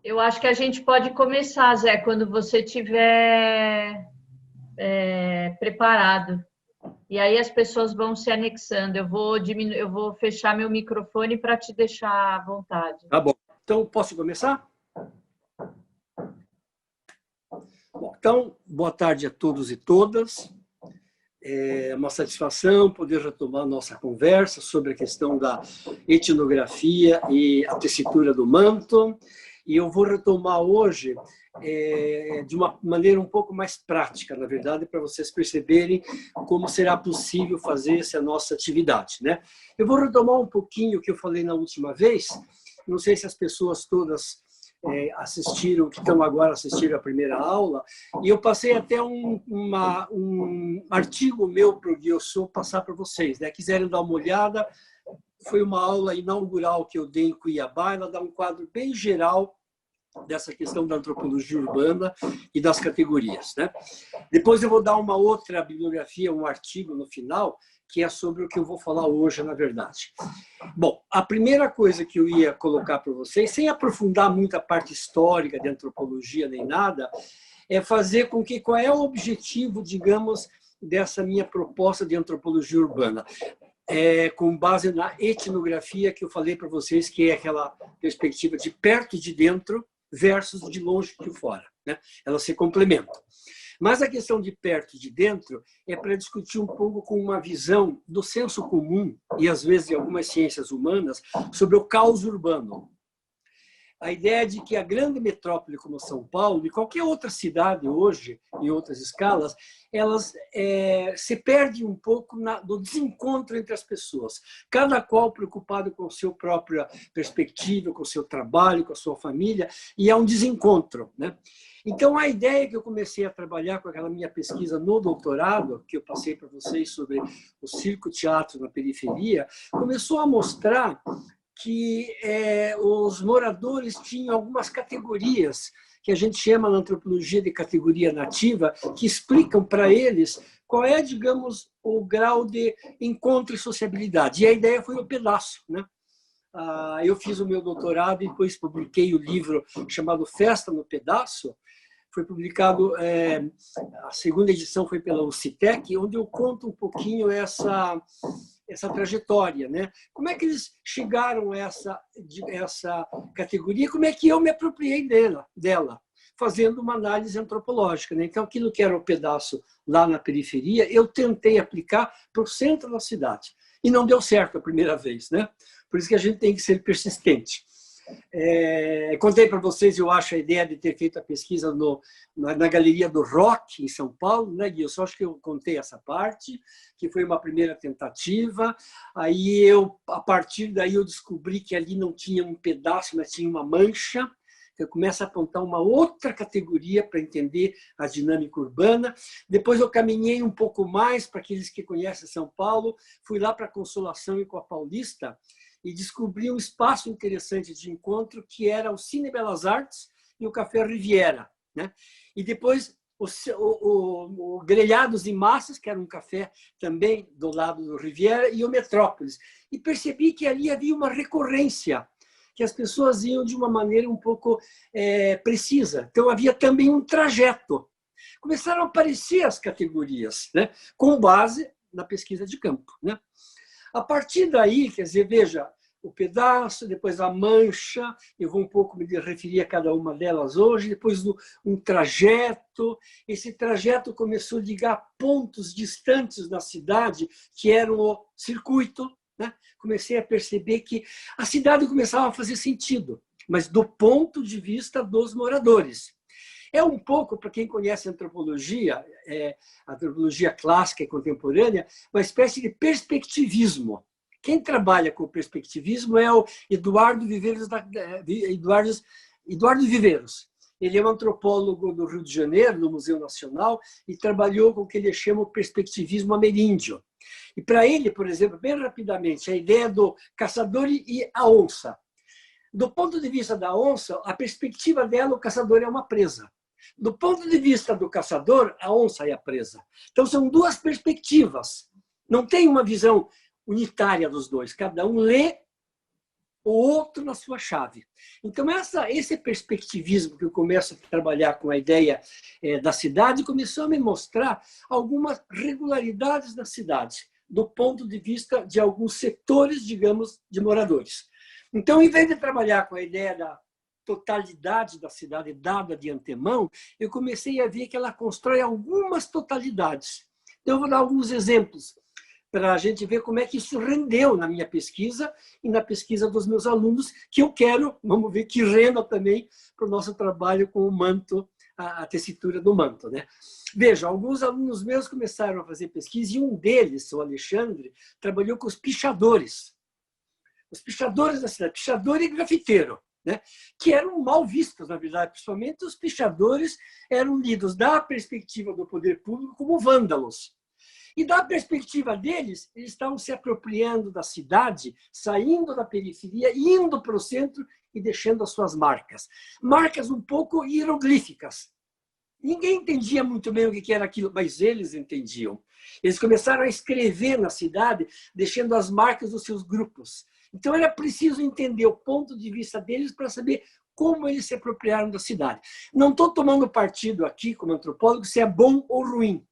Eu acho que a gente pode começar, Zé, quando você tiver preparado. E aí as pessoas vão se anexando. Eu vou fechar meu microfone para te deixar à vontade. Tá bom. Então, posso começar? Bom, então, boa tarde a todos e todas. É uma satisfação poder retomar a nossa conversa sobre a questão da etnografia e a tessitura do manto. E eu vou retomar hoje de uma maneira um pouco mais prática, na verdade, para vocês perceberem como será possível fazer essa nossa atividade, né? Eu vou retomar um pouquinho o que eu falei na última vez. Não sei se as pessoas todas assistiram, que estão agora assistindo a primeira aula, e eu passei até um artigo meu para o Guiossô passar para vocês, né? Quiserem dar uma olhada, foi uma aula inaugural que eu dei em Cuiabá, ela dá um quadro bem geral dessa questão da antropologia urbana e das categorias, né? Depois eu vou dar uma outra bibliografia, um artigo no final, que é sobre o que eu vou falar hoje, na verdade. Bom, a primeira coisa que eu ia colocar para vocês, sem aprofundar muito a parte histórica de antropologia nem nada, é fazer com que qual é o objetivo, digamos, dessa minha proposta de antropologia urbana. Com base na etnografia que eu falei para vocês, que é aquela perspectiva de perto de dentro versus de longe de fora, né? Elas se complementam. Mas a questão de perto e de dentro é para discutir um pouco com uma visão do senso comum e, às vezes, de algumas ciências humanas sobre o caos urbano. A ideia de que a grande metrópole como São Paulo e qualquer outra cidade hoje, em outras escalas, elas se perdem um pouco do desencontro entre as pessoas. Cada qual preocupado com a sua própria perspectiva, com o seu trabalho, com a sua família, e é um desencontro, né? Então, a ideia que eu comecei a trabalhar com aquela minha pesquisa no doutorado, que eu passei para vocês sobre o circo-teatro na periferia, começou a mostrar que os moradores tinham algumas categorias que a gente chama na antropologia de categoria nativa, que explicam para eles qual é, digamos, o grau de encontro e sociabilidade. E a ideia foi o pedaço, né? Eu fiz o meu doutorado e depois publiquei o livro chamado Festa no Pedaço. Foi publicado, a segunda edição foi pela UCITEC, onde eu conto um pouquinho essa trajetória, né? Como é que eles chegaram a essa categoria? Como é que eu me apropriei dela, fazendo uma análise antropológica, né? Então, aquilo que era o pedaço lá na periferia, eu tentei aplicar para o centro da cidade. E não deu certo a primeira vez, né? Por isso que a gente tem que ser persistente. Contei para vocês, eu acho, a ideia de ter feito a pesquisa na Galeria do Rock, em São Paulo, né, Gui? Eu só acho que eu contei essa parte, que foi uma primeira tentativa. Aí, a partir daí, eu descobri que ali não tinha um pedaço, mas tinha uma mancha. Eu começo a apontar uma outra categoria para entender a dinâmica urbana. Depois eu caminhei um pouco mais para aqueles que conhecem São Paulo, fui lá para a Consolação e com a Paulista, e descobri um espaço interessante de encontro que era o Cine Belas Artes e o Café Riviera, né? E depois o Grelhados e Massas, que era um café também do lado do Riviera, e o Metrópolis. E percebi que ali havia uma recorrência, que as pessoas iam de uma maneira um pouco precisa. Então, havia também um trajeto. Começaram a aparecer as categorias, né? Com base na pesquisa de campo, né? A partir daí, quer dizer, veja, o pedaço, depois a mancha, eu vou um pouco me referir a cada uma delas hoje, depois um trajeto. Esse trajeto começou a ligar pontos distantes na cidade, que eram o circuito, né? Comecei a perceber que a cidade começava a fazer sentido, mas do ponto de vista dos moradores. É um pouco, para quem conhece a antropologia clássica e contemporânea, uma espécie de perspectivismo. Quem trabalha com perspectivismo é o Eduardo Viveiros. Ele é um antropólogo do Rio de Janeiro, no Museu Nacional, e trabalhou com o que ele chama o perspectivismo ameríndio. E para ele, por exemplo, bem rapidamente, a ideia do caçador e a onça. Do ponto de vista da onça, a perspectiva dela, o caçador é uma presa. Do ponto de vista do caçador, a onça é a presa. Então, são duas perspectivas. Não tem uma visão unitária dos dois. Cada um lê o outro na sua chave. Então, esse perspectivismo que eu começo a trabalhar com a ideia da cidade começou a me mostrar algumas regularidades da cidade, do ponto de vista de alguns setores, digamos, de moradores. Então, em vez de trabalhar com a ideia da totalidade da cidade dada de antemão, eu comecei a ver que ela constrói algumas totalidades. Então, eu vou dar alguns exemplos para a gente ver como é que isso rendeu na minha pesquisa e na pesquisa dos meus alunos, que eu quero, vamos ver, que renda também para o nosso trabalho com o manto, a tessitura do manto, né? Veja, alguns alunos meus começaram a fazer pesquisa e um deles, o Alexandre, trabalhou com os pichadores. Os pichadores da cidade, pichador e grafiteiro, né? Que eram mal vistos, na verdade, principalmente os pichadores eram lidos da perspectiva do poder público como vândalos. E da perspectiva deles, eles estavam se apropriando da cidade, saindo da periferia, indo para o centro e deixando as suas marcas. Marcas um pouco hieroglíficas. Ninguém entendia muito bem o que era aquilo, mas eles entendiam. Eles começaram a escrever na cidade, deixando as marcas dos seus grupos. Então, era preciso entender o ponto de vista deles para saber como eles se apropriaram da cidade. Não estou tomando partido aqui, como antropólogo, se é bom ou ruim,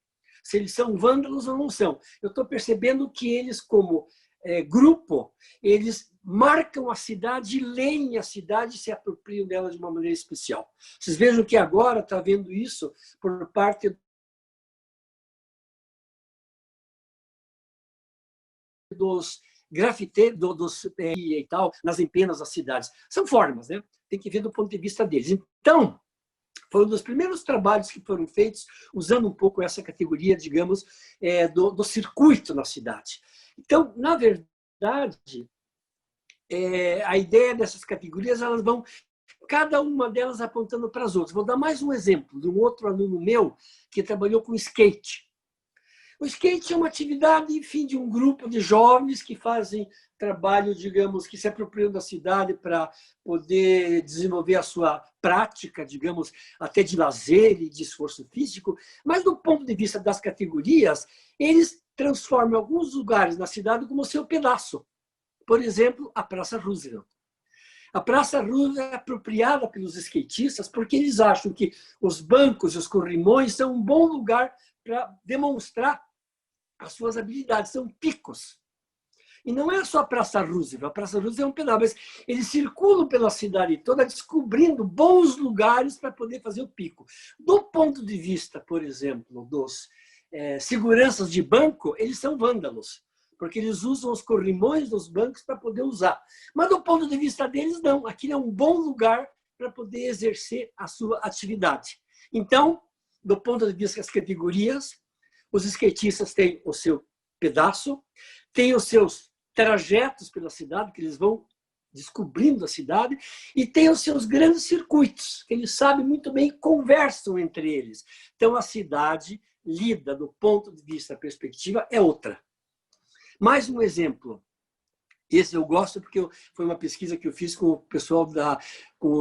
se eles são vândalos ou não são. Eu estou percebendo que eles, como grupo, eles marcam a cidade, leem a cidade e se apropriam dela de uma maneira especial. Vocês vejam que agora está vendo isso por parte dos grafiteiros, e tal, nas empenas das cidades. São formas, né? Tem que ver do ponto de vista deles. Então, foi um dos primeiros trabalhos que foram feitos usando um pouco essa categoria, digamos, do circuito na cidade. Então, na verdade, a ideia dessas categorias, elas vão, cada uma delas apontando para as outras. Vou dar mais um exemplo de um outro aluno meu que trabalhou com skate. O skate é uma atividade, enfim, de um grupo de jovens que fazem trabalho, digamos, que se apropriam da cidade para poder desenvolver a sua prática, digamos, até de lazer e de esforço físico. Mas, do ponto de vista das categorias, eles transformam alguns lugares na cidade como seu pedaço. Por exemplo, a Praça Roosevelt. A Praça Roosevelt é apropriada pelos skatistas porque eles acham que os bancos e os corrimões são um bom lugar para demonstrar as suas habilidades, são picos. E não é só a Praça Roosevelt, a Praça Roosevelt é um pedaço, mas eles circulam pela cidade toda descobrindo bons lugares para poder fazer o pico. Do ponto de vista, por exemplo, dos seguranças de banco, eles são vândalos, porque eles usam os corrimões dos bancos para poder usar. Mas do ponto de vista deles, não. Aquilo é um bom lugar para poder exercer a sua atividade. Então, do ponto de vista das categorias, os skatistas têm o seu pedaço, têm os seus trajetos pela cidade, que eles vão descobrindo a cidade, e têm os seus grandes circuitos, que eles sabem muito bem e conversam entre eles. Então, a cidade, lida do ponto de vista da perspectiva, é outra. Mais um exemplo. Esse eu gosto porque foi uma pesquisa que eu fiz com o pessoal com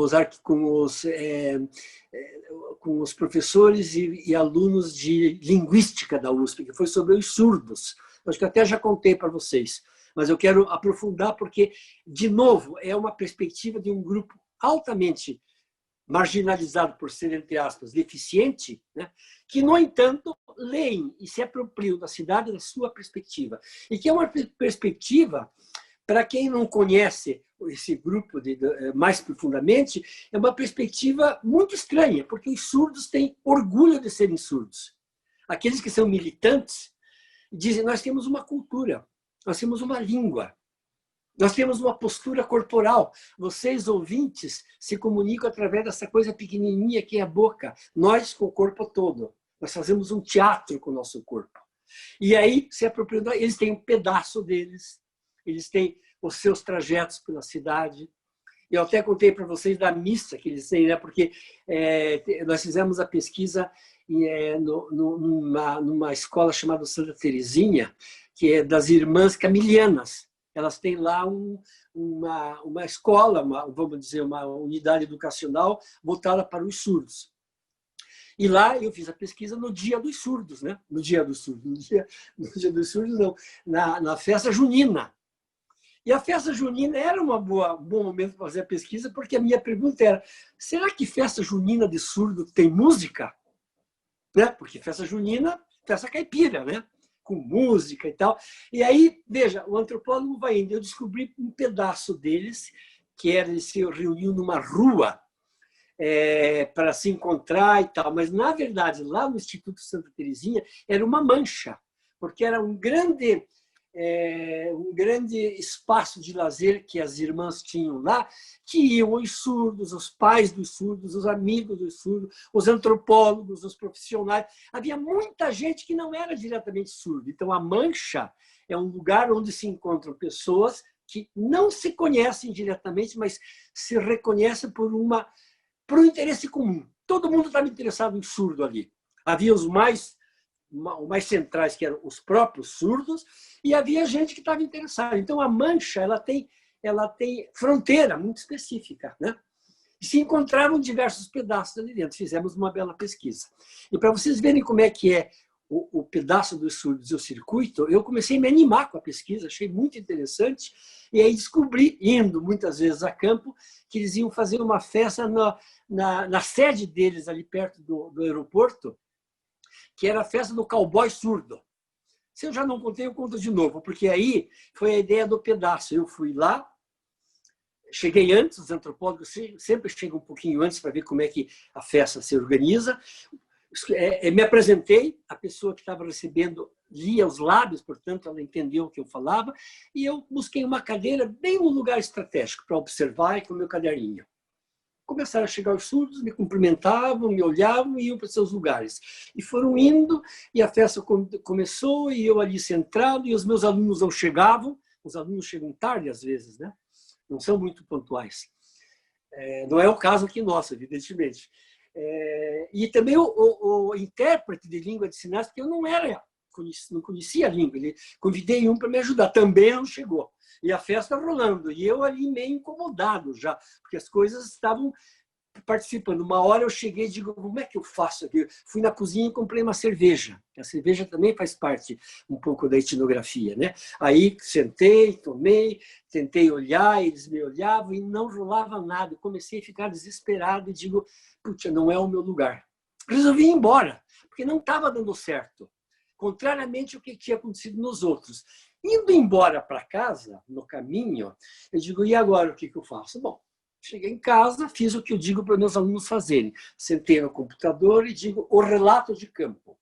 os professores e alunos de linguística da USP, que foi sobre os surdos. Acho que até já contei para vocês, mas eu quero aprofundar porque, de novo, é uma perspectiva de um grupo altamente marginalizado por ser, entre aspas, deficiente, né? Que, no entanto, leem e se apropriam da cidade da sua perspectiva. E que é uma perspectiva, para quem não conhece esse grupo mais profundamente, é uma perspectiva muito estranha, porque os surdos têm orgulho de serem surdos. Aqueles que são militantes dizem: nós temos uma cultura, nós temos uma língua, nós temos uma postura corporal. Vocês, ouvintes, se comunicam através dessa coisa pequenininha que é a boca. Nós, com o corpo todo. Nós fazemos um teatro com o nosso corpo. E aí, se apropriando, eles têm um pedaço deles, eles têm os seus trajetos pela cidade. Eu até contei para vocês da missa que eles têm, né? Porque nós fizemos a pesquisa numa escola chamada Santa Teresinha, que é das Irmãs Camilianas. Elas têm lá uma escola, vamos dizer, uma unidade educacional voltada para os surdos. E lá eu fiz a pesquisa no Dia dos Surdos, né? No Dia dos Surdos, no dia dos Surdos não, na festa junina. E a festa junina era um bom momento para fazer a pesquisa, porque a minha pergunta era: será que festa junina de surdo tem música? Né? Porque festa junina, festa caipira, né? Com música e tal. E aí, veja, o antropólogo vai indo. Eu descobri um pedaço deles, que era eles se reuniam numa rua para se encontrar e tal. Mas, na verdade, lá no Instituto Santa Teresinha, era uma mancha, porque era um grande espaço de lazer que as irmãs tinham lá, que iam os surdos, os pais dos surdos, os amigos dos surdos, os antropólogos, os profissionais. Havia muita gente que não era diretamente surdo. Então, a Mancha é um lugar onde se encontram pessoas que não se conhecem diretamente, mas se reconhecem por um interesse comum. Todo mundo estava interessado em surdo ali. Havia os mais centrais, que eram os próprios surdos, e havia gente que estava interessada. Então, a Mancha ela tem fronteira muito específica, né? E se encontraram diversos pedaços ali dentro. Fizemos uma bela pesquisa. E para vocês verem como é que é o pedaço dos surdos e o circuito, eu comecei a me animar com a pesquisa, achei muito interessante, e aí descobri, indo muitas vezes a campo, que eles iam fazer uma festa na sede deles, ali perto do aeroporto, que era a festa do cowboy surdo. Se eu já não contei, eu conto de novo, porque aí foi a ideia do pedaço. Eu fui lá, cheguei antes, os antropólogos sempre chegam um pouquinho antes para ver como é que a festa se organiza. Me apresentei, a pessoa que estava recebendo lia os lábios, portanto, ela entendeu o que eu falava, e eu busquei uma cadeira bem no lugar estratégico para observar e com o meu caderninho. Começaram a chegar os surdos, me cumprimentavam, me olhavam e iam para seus lugares. E foram indo, e a festa começou, e eu ali centrado, e os meus alunos não chegavam. Os alunos chegam tarde, às vezes, né? Não são muito pontuais. Não é o caso aqui nosso, evidentemente. E também o intérprete de língua de sinais, porque eu não conhecia a língua, convidei um para me ajudar, também não chegou. E a festa rolando, e eu ali meio incomodado já, porque as coisas estavam participando. Uma hora eu cheguei e digo, como é que eu faço aqui? Fui na cozinha e comprei uma cerveja. A cerveja também faz parte um pouco da etnografia, né? Aí sentei, tomei, tentei olhar, eles me olhavam e não rolava nada. Eu comecei a ficar desesperado e digo, putz, não é o meu lugar. Resolvi ir embora, porque não estava dando certo. Contrariamente ao que tinha acontecido nos outros. Indo embora para casa, no caminho, eu digo, e agora o que eu faço? Bom, cheguei em casa, fiz o que eu digo para meus alunos fazerem. Sentei no computador e digo o relato de campo.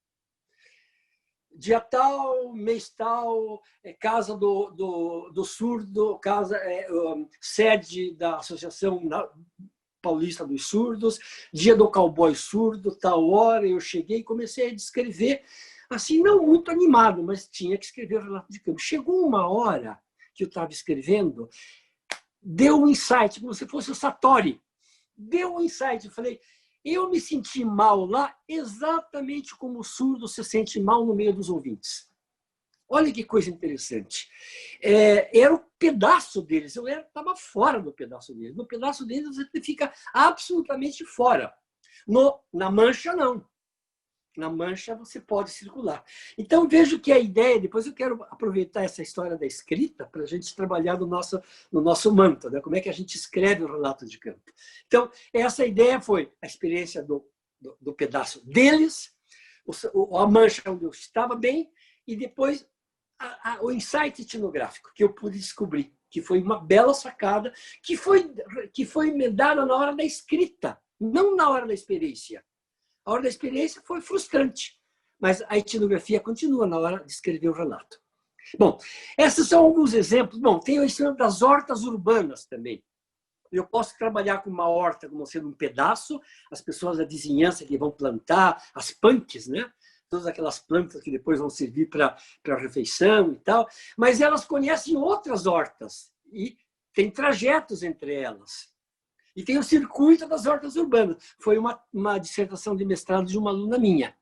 Dia tal, mês tal, casa do surdo, sede da Associação Paulista dos Surdos, dia do cowboy surdo, tal hora, eu cheguei e comecei a descrever, assim, não muito animado, mas tinha que escrever o relato de campo. Chegou uma hora que eu estava escrevendo, deu um insight, como se fosse o Satori. Deu um insight, eu falei, eu me senti mal lá exatamente como o surdo se sente mal no meio dos ouvintes. Olha que coisa interessante. Era o pedaço deles, eu estava fora do pedaço deles. No pedaço deles você fica absolutamente fora. Na Mancha, não. Na Mancha você pode circular. Então, vejo que a ideia, depois eu quero aproveitar essa história da escrita para a gente trabalhar no nosso manto, né? Como é que a gente escreve o relato de campo. Então, essa ideia foi a experiência do pedaço deles, a Mancha onde eu estava bem, e depois o insight etnográfico que eu pude descobrir, que foi uma bela sacada, que foi me dada na hora da escrita, não na hora da experiência. A hora da experiência foi frustrante, mas a etnografia continua na hora de escrever o relato. Bom, esses são alguns exemplos. Bom, tem o exemplo das hortas urbanas também. Eu posso trabalhar com uma horta como sendo um pedaço, as pessoas da vizinhança que vão plantar, as punks, né? Todas aquelas plantas que depois vão servir para a refeição e tal, mas elas conhecem outras hortas e tem trajetos entre elas. E tem o circuito das hortas urbanas. Foi uma dissertação de mestrado de uma aluna minha.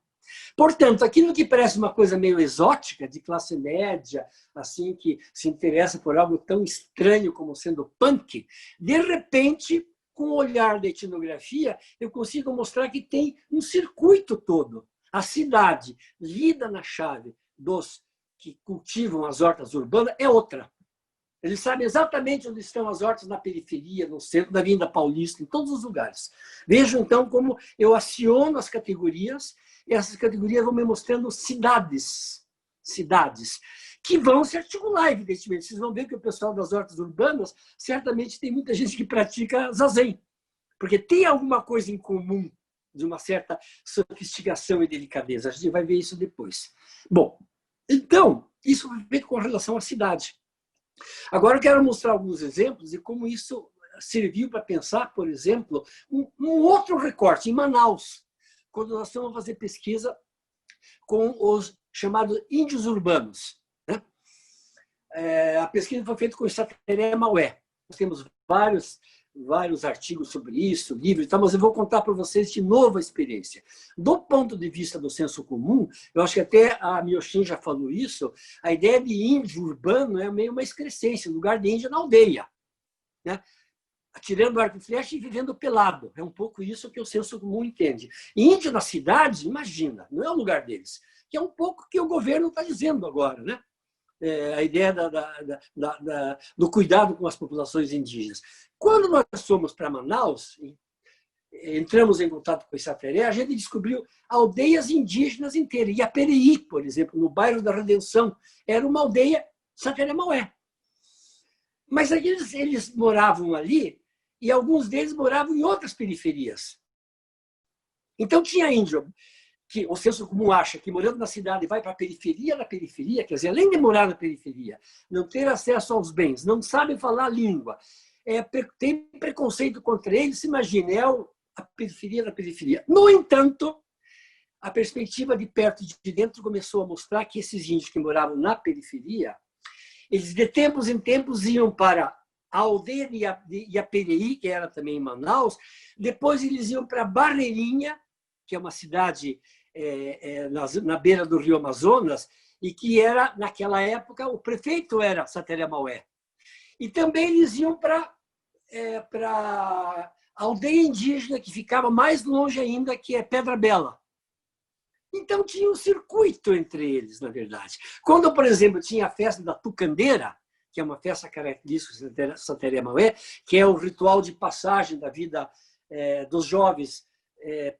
Portanto, aquilo que parece uma coisa meio exótica, de classe média, assim, que se interessa por algo tão estranho como sendo punk, de repente, com o olhar da etnografia, eu consigo mostrar que tem um circuito todo. A cidade, lida na chave dos que cultivam as hortas urbanas, é outra. Eles sabem exatamente onde estão as hortas na periferia, no centro, na Avenida Paulista, em todos os lugares. Vejam, então, como eu aciono as categorias, e essas categorias vão me mostrando cidades, que vão se articular, evidentemente. Vocês vão ver que o pessoal das hortas urbanas, certamente tem muita gente que pratica zazen, porque tem alguma coisa em comum, de uma certa sofisticação e delicadeza. A gente vai ver isso depois. Bom, então, isso foi feito com relação à cidade. Agora eu quero mostrar alguns exemplos de como isso serviu para pensar, por exemplo, um outro recorte em Manaus, quando nós estamos a fazer pesquisa com os chamados índios urbanos. Né? A pesquisa foi feita com o Sateré Maué. Nós temos vários artigos sobre isso, livros e tal, mas eu vou contar para vocês de novo a experiência. Do ponto de vista do senso comum, eu acho que até a Miochin já falou isso, a ideia de índio urbano é meio uma excrescência, lugar de índio na aldeia, né? Atirando arco e flecha e vivendo pelado. É um pouco isso que o senso comum entende. Índio na cidade, imagina, não é o lugar deles, que é um pouco o que o governo está dizendo agora, né? A ideia do cuidado com as populações indígenas. Quando nós fomos para Manaus, entramos em contato com o Sateré, a gente descobriu aldeias indígenas inteiras. Iapereí, por exemplo, no bairro da Redenção, era uma aldeia Sateré Maué. Mas eles moravam ali e alguns deles moravam em outras periferias. Então tinha índio que o senso comum acha que morando na cidade vai para a periferia da periferia, quer dizer, além de morar na periferia, não ter acesso aos bens, não sabe falar a língua, tem preconceito contra eles, se imagina, a periferia da periferia. No entanto, a perspectiva de perto e de dentro começou a mostrar que esses índios que moravam na periferia, eles de tempos em tempos iam para a aldeia de Iapereí, que era também em Manaus, depois eles iam para Barreirinha, que é uma cidade na beira do rio Amazonas, e que era, naquela época, o prefeito era Sateré Maué. E também eles iam para a aldeia indígena, que ficava mais longe ainda, que é Pedra Bela. Então, tinha um circuito entre eles, na verdade. Quando, por exemplo, tinha a festa da Tucandeira, que é uma festa característica de Sateré Maué, que é o ritual de passagem da vida dos jovens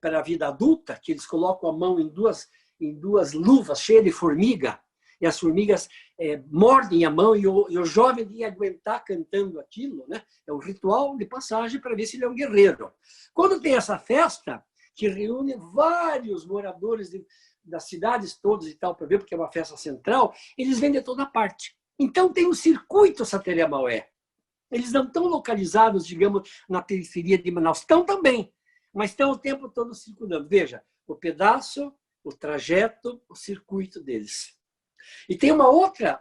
para a vida adulta, que eles colocam a mão em duas luvas cheias de formiga, e as formigas mordem a mão, e o jovem tem que aguentar cantando aquilo, né? É um ritual de passagem para ver se ele é um guerreiro. Quando tem essa festa, que reúne vários moradores das cidades todas e tal, para ver, porque é uma festa central, eles vêm de toda parte. Então tem um circuito Sateré Maué. Eles não estão localizados, digamos, na periferia de Manaus. Estão também, mas estão o tempo todo circulando. Veja, o pedaço, o trajeto, o circuito deles. E tem uma outra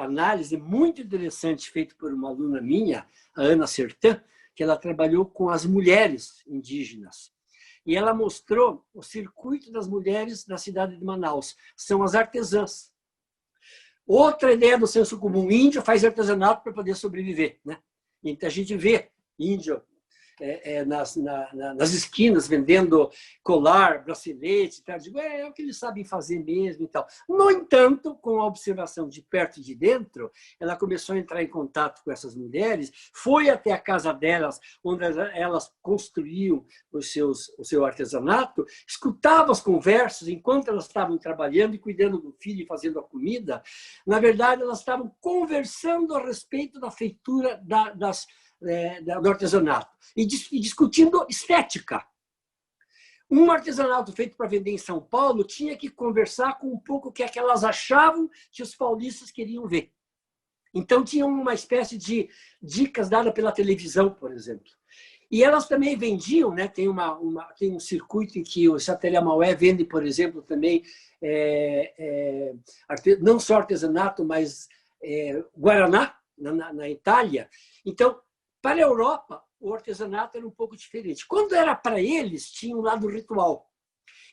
análise muito interessante feita por uma aluna minha, a Ana Sertã, que ela trabalhou com as mulheres indígenas. E ela mostrou o circuito das mulheres da cidade de Manaus. São as artesãs. Outra ideia do senso comum: índio faz artesanato para poder sobreviver, né? Então a gente vê índio nas esquinas vendendo colar, bracelete, tal. Digo, é o que eles sabem fazer mesmo e tal. No entanto, com a observação de perto e de dentro, ela começou a entrar em contato com essas mulheres, foi até a casa delas, onde elas construíam o seu artesanato, escutava as conversas enquanto elas estavam trabalhando e cuidando do filho e fazendo a comida. Na verdade, elas estavam conversando a respeito da feitura do artesanato e discutindo estética. Um artesanato feito para vender em São Paulo tinha que conversar com um pouco o que elas achavam que os paulistas queriam ver. Então, tinha uma espécie de dicas dadas pela televisão, por exemplo. E elas também vendiam, né? Tem um circuito em que o Sateré Maué vende, por exemplo, também não só artesanato, mas guaraná, na Itália. Então, para a Europa, o artesanato era um pouco diferente. Quando era para eles, tinha um lado ritual.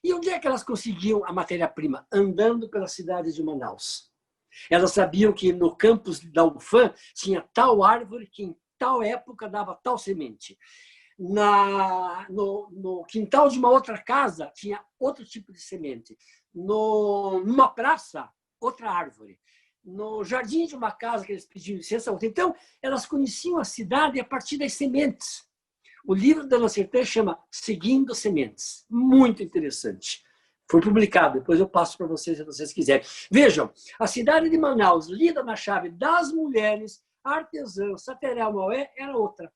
E onde é que elas conseguiam a matéria-prima? Andando pela cidade de Manaus. Elas sabiam que no campus da UFAM tinha tal árvore que em tal época dava tal semente. No quintal de uma outra casa tinha outro tipo de semente. Numa praça, outra árvore. no jardim de uma casa que eles pediam licença. Então, elas conheciam a cidade a partir das sementes. O livro da Lancertin chama Seguindo Sementes. Muito interessante. Foi publicado, depois eu passo para vocês, se vocês quiserem. Vejam, a cidade de Manaus, lida na chave das mulheres, artesãs, Saterel, Maué, era outra,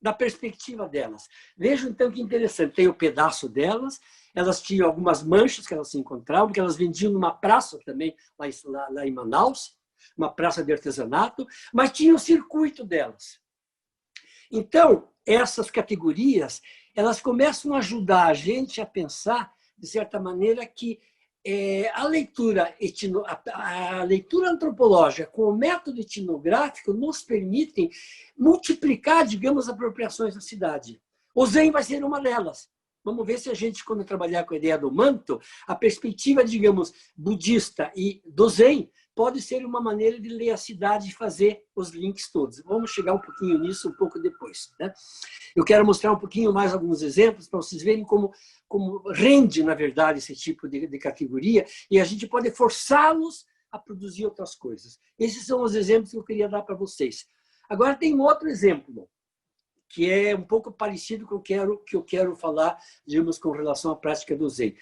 da perspectiva delas. Vejam, então, que interessante. Tem o pedaço delas, elas tinham algumas manchas que elas se encontravam, porque elas vendiam numa praça também, lá em Manaus, uma praça de artesanato, mas tinha o circuito delas. Então, essas categorias, elas começam a ajudar a gente a pensar, de certa maneira, que a leitura antropológica com o método etnográfico nos permitem multiplicar, digamos, apropriações da cidade. O Zen vai ser uma delas. Vamos ver se a gente, quando trabalhar com a ideia do manto, a perspectiva, digamos, budista e do Zen pode ser uma maneira de ler a cidade e fazer os links todos. Vamos chegar um pouquinho nisso um pouco depois, né? Eu quero mostrar um pouquinho mais alguns exemplos para vocês verem como rende, na verdade, esse tipo de categoria e a gente pode forçá-los a produzir outras coisas. Esses são os exemplos que eu queria dar para vocês. Agora tem um outro exemplo, que é um pouco parecido com o que eu quero falar, digamos, com relação à prática do Zen.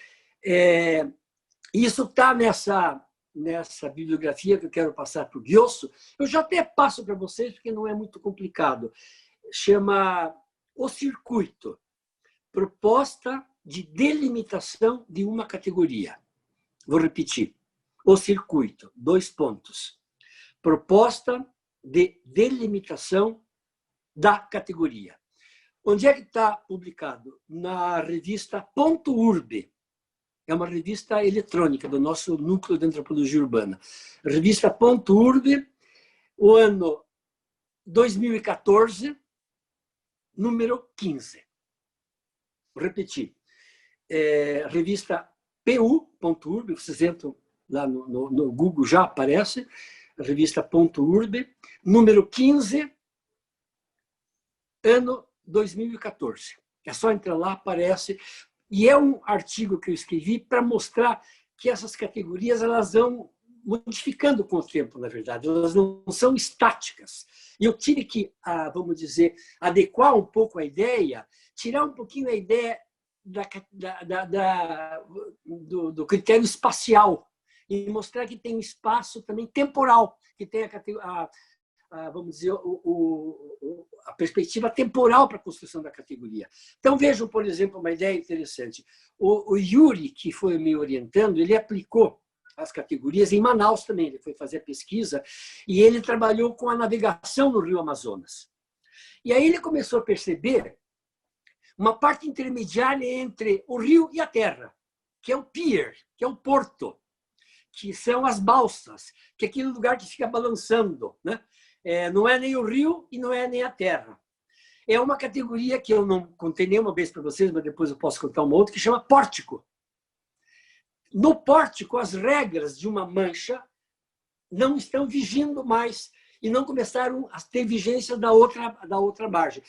Isso está nessa bibliografia que eu quero passar para o Gyosho. Eu já até passo para vocês, porque não é muito complicado. Chama O Circuito, proposta de delimitação de uma categoria. Vou repetir. O Circuito, 2 pontos. Proposta de delimitação da categoria. Onde é que está publicado? Na revista Ponto Urbe. É uma revista eletrônica do nosso núcleo de antropologia urbana. Revista Ponto Urbe, o ano 2014, número 15. Vou repetir. Revista PU.urbe, vocês entram lá no Google, já aparece. Revista Ponto Urbe, número 15, ano 2014. É só entrar lá, aparece. E é um artigo que eu escrevi para mostrar que essas categorias elas vão modificando com o tempo, na verdade. Elas não são estáticas. E eu tive que, vamos dizer, adequar um pouco a ideia, tirar um pouquinho a ideia do critério espacial e mostrar que tem um espaço também temporal, que tem vamos dizer, a perspectiva temporal para a construção da categoria. Então, vejam, por exemplo, uma ideia interessante. O Yuri, que foi me orientando, ele aplicou as categorias em Manaus também. Ele foi fazer a pesquisa e ele trabalhou com a navegação no Rio Amazonas. E aí ele começou a perceber uma parte intermediária entre o rio e a terra, que é o pier, que é o porto, que são as balsas, que é aquele lugar que fica balançando, né? Não é nem o rio e não é nem a terra. É uma categoria que eu não contei nenhuma vez para vocês, mas depois eu posso contar uma outra, que chama pórtico. No pórtico, as regras de uma mancha não estão vigindo mais e não começaram a ter vigência da outra margem.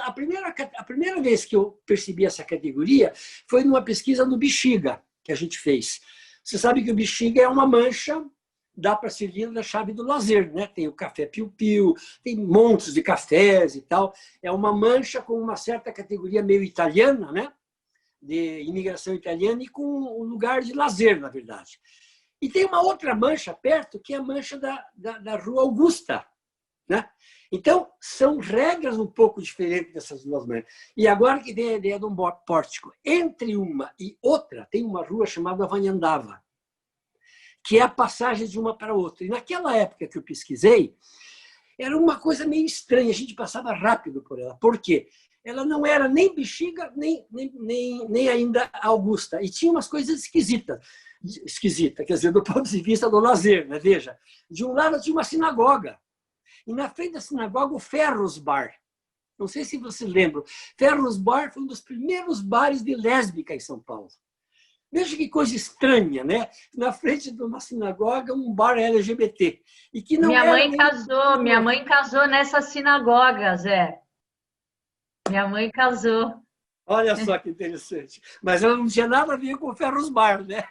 A primeira vez que eu percebi essa categoria foi numa pesquisa no Bexiga, que a gente fez. Você sabe que o Bexiga é uma mancha, dá para servir na chave do lazer, né? Tem o café piu-piu, tem montes de cafés e tal. É uma mancha com uma certa categoria meio italiana, né? De imigração italiana e com um lugar de lazer, na verdade. E tem uma outra mancha perto, que é a mancha da Rua Augusta, né? Então, são regras um pouco diferentes dessas duas manchas. E agora que vem a ideia de um pórtico. Entre uma e outra, tem uma rua chamada Vanhandava, que é a passagem de uma para outra. E naquela época que eu pesquisei, era uma coisa meio estranha, a gente passava rápido por ela. Por quê? Ela não era nem Bexiga, nem ainda Augusta. E tinha umas coisas esquisitas, quer dizer, do ponto de vista do lazer, né? Veja, de um lado tinha uma sinagoga, e na frente da sinagoga o Ferros Bar. Não sei se vocês lembram. Ferros Bar foi um dos primeiros bares de lésbica em São Paulo. Veja que coisa estranha, né? Na frente de uma sinagoga, um bar LGBT. E que não minha mãe casou nessa sinagoga, Zé. Minha mãe casou. Olha só que interessante. Mas ela não tinha nada a ver com o Ferros Bar, né?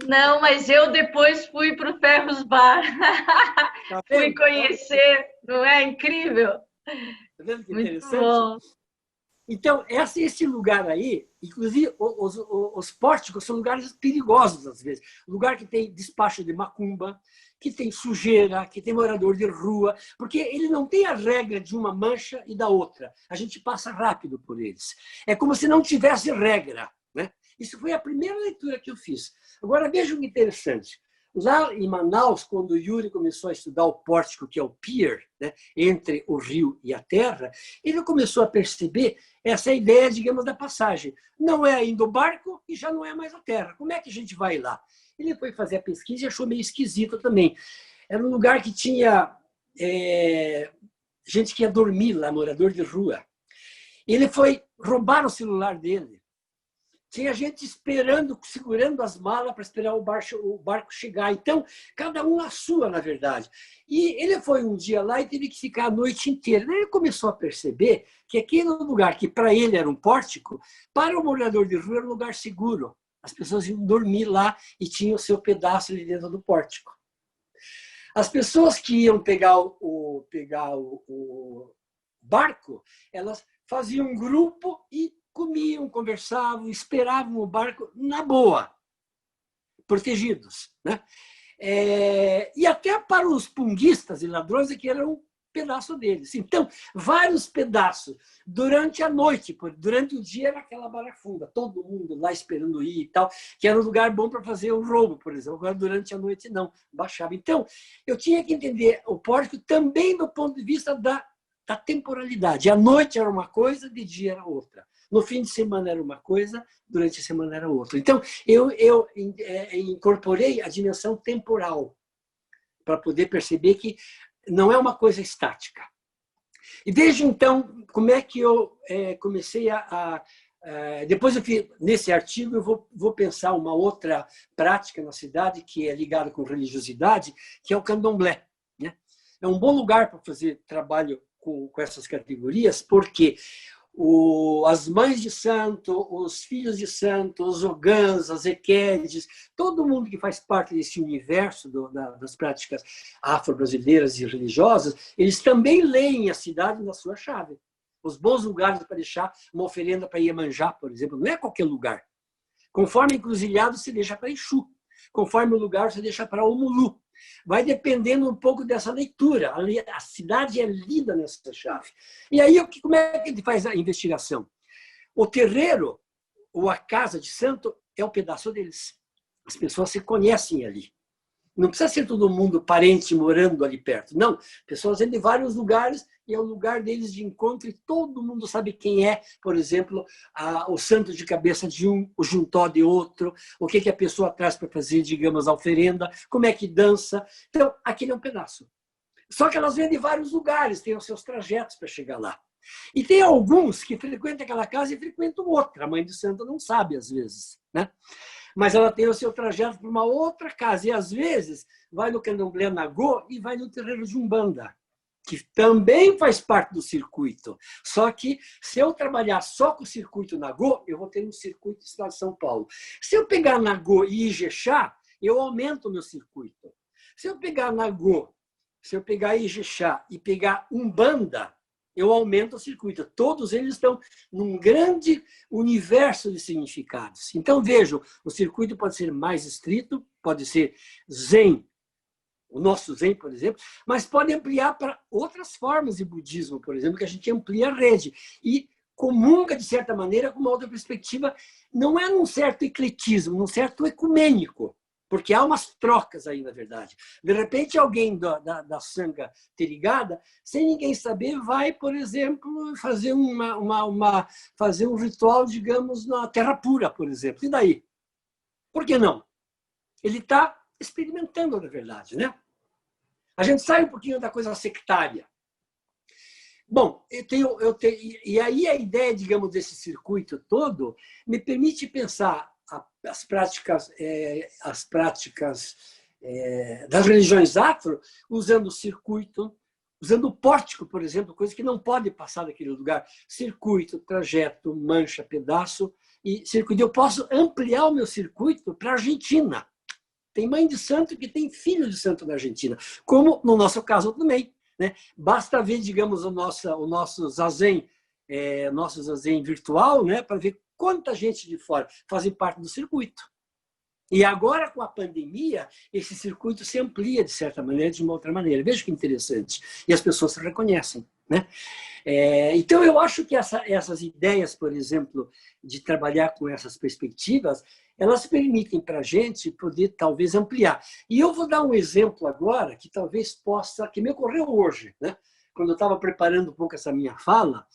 Não, mas eu depois fui para o Ferros Bar. Tá Fui vendo? conhecer, não é incrível? Tá vendo que Muito interessante? bom. Então, esse lugar aí, inclusive os pórticos são lugares perigosos às vezes. Lugar que tem despacho de macumba, que tem sujeira, que tem morador de rua, porque ele não tem a regra de uma mancha e da outra. A gente passa rápido por eles. É como se não tivesse regra, né? Isso foi a primeira leitura que eu fiz. Agora, veja que interessante. Lá em Manaus, quando o Yuri começou a estudar o pórtico, que é o pier, né, entre o rio e a terra, ele começou a perceber essa ideia, digamos, da passagem. Não é ainda o barco e já não é mais a terra. Como é que a gente vai lá? Ele foi fazer a pesquisa e achou meio esquisito também. Era um lugar que tinha gente que ia dormir lá, morador de rua. Ele foi roubar o celular dele. Tinha gente esperando, segurando as malas para esperar o barco chegar. Então, cada um a sua, na verdade. E ele foi um dia lá e teve que ficar a noite inteira. Daí ele começou a perceber que aquele lugar que para ele era um pórtico, para o morador de rua era um lugar seguro. As pessoas iam dormir lá e tinham o seu pedaço ali dentro do pórtico. As pessoas que iam pegar o barco, elas faziam um grupo e comiam, conversavam, esperavam o barco na boa, protegidos, né? E até para os punguistas e ladrões, que era um pedaço deles. Então, vários pedaços. Durante a noite, durante o dia era aquela barafunda, todo mundo lá esperando ir e tal, que era um lugar bom para fazer o roubo, por exemplo. Agora, durante a noite, não, baixava. Então, eu tinha que entender o pórtico também do ponto de vista da temporalidade. À noite era uma coisa, de dia era outra. No fim de semana era uma coisa, durante a semana era outra. Então, eu incorporei a dimensão temporal para poder perceber que não é uma coisa estática. E desde então, como é que eu comecei depois, nesse artigo, eu vou pensar uma outra prática na cidade que é ligada com religiosidade, que é o candomblé, né? É um bom lugar para fazer trabalho com essas categorias, porque as mães de santo, os filhos de santo, os ogãs, as equedes, todo mundo que faz parte desse universo das práticas afro-brasileiras e religiosas, eles também leem a cidade na sua chave. Os bons lugares para deixar uma oferenda para Iemanjá, por exemplo, não é qualquer lugar. Conforme encruzilhado, você deixa para Exu. Conforme o lugar, você deixa para Omulu. Vai dependendo um pouco dessa leitura. A cidade é lida nessa chave. E aí, como é que ele faz a investigação? O terreiro, ou a casa de santo, é um pedaço deles. As pessoas se conhecem ali. Não precisa ser todo mundo parente morando ali perto. Não, pessoas vêm de vários lugares e é o lugar deles de encontro e todo mundo sabe quem é, por exemplo, o santo de cabeça de um, o juntó de outro, o que a pessoa traz para fazer, digamos, a oferenda, como é que dança. Então, aquele é um pedaço. Só que elas vêm de vários lugares, têm os seus trajetos para chegar lá. E tem alguns que frequentam aquela casa e frequentam outra. A mãe de santo não sabe, às vezes, né? Mas ela tem o seu trajeto para uma outra casa. E, às vezes, vai no candomblé Nagô e vai no terreiro de Umbanda, que também faz parte do circuito. Só que, se eu trabalhar só com o circuito Nagô, eu vou ter um circuito do estado de São Paulo. Se eu pegar Nagô e Ijexá, eu aumento o meu circuito. Se eu pegar Nagô, se eu pegar Ijexá e pegar Umbanda, eu aumento o circuito. Todos eles estão num grande universo de significados. Então, vejam, o circuito pode ser mais estrito, pode ser Zen, o nosso Zen, por exemplo, mas pode ampliar para outras formas de budismo, por exemplo, que a gente amplia a rede. E comunga, de certa maneira, com uma outra perspectiva, não é num certo ecletismo, num certo ecumênico, porque há umas trocas aí, na verdade. De repente, alguém da Sangha Terigada, sem ninguém saber, vai, por exemplo, fazer fazer um ritual, digamos, na Terra Pura, por exemplo. E daí? Por que não? Ele está experimentando, na verdade, né? A gente sai um pouquinho da coisa sectária. Bom, e aí a ideia, digamos, desse circuito todo me permite pensar as práticas das religiões afro, usando o circuito, usando o pórtico, por exemplo, coisa que não pode passar daquele lugar. Circuito, trajeto, mancha, pedaço e circuito. Eu posso ampliar o meu circuito para a Argentina. Tem mãe de santo que tem filho de santo na Argentina, como no nosso caso também, né? Basta ver, digamos, o nosso zazen virtual, né? Para ver quanta gente de fora fazem parte do circuito. E agora, com a pandemia, esse circuito se amplia, de certa maneira, de uma outra maneira. Veja que interessante. E as pessoas se reconhecem, né? Então, eu acho que essas ideias, por exemplo, de trabalhar com essas perspectivas, elas permitem para a gente poder, talvez, ampliar. E eu vou dar um exemplo agora, que talvez possa, que me ocorreu hoje, né? Quando eu estava preparando um pouco essa minha fala,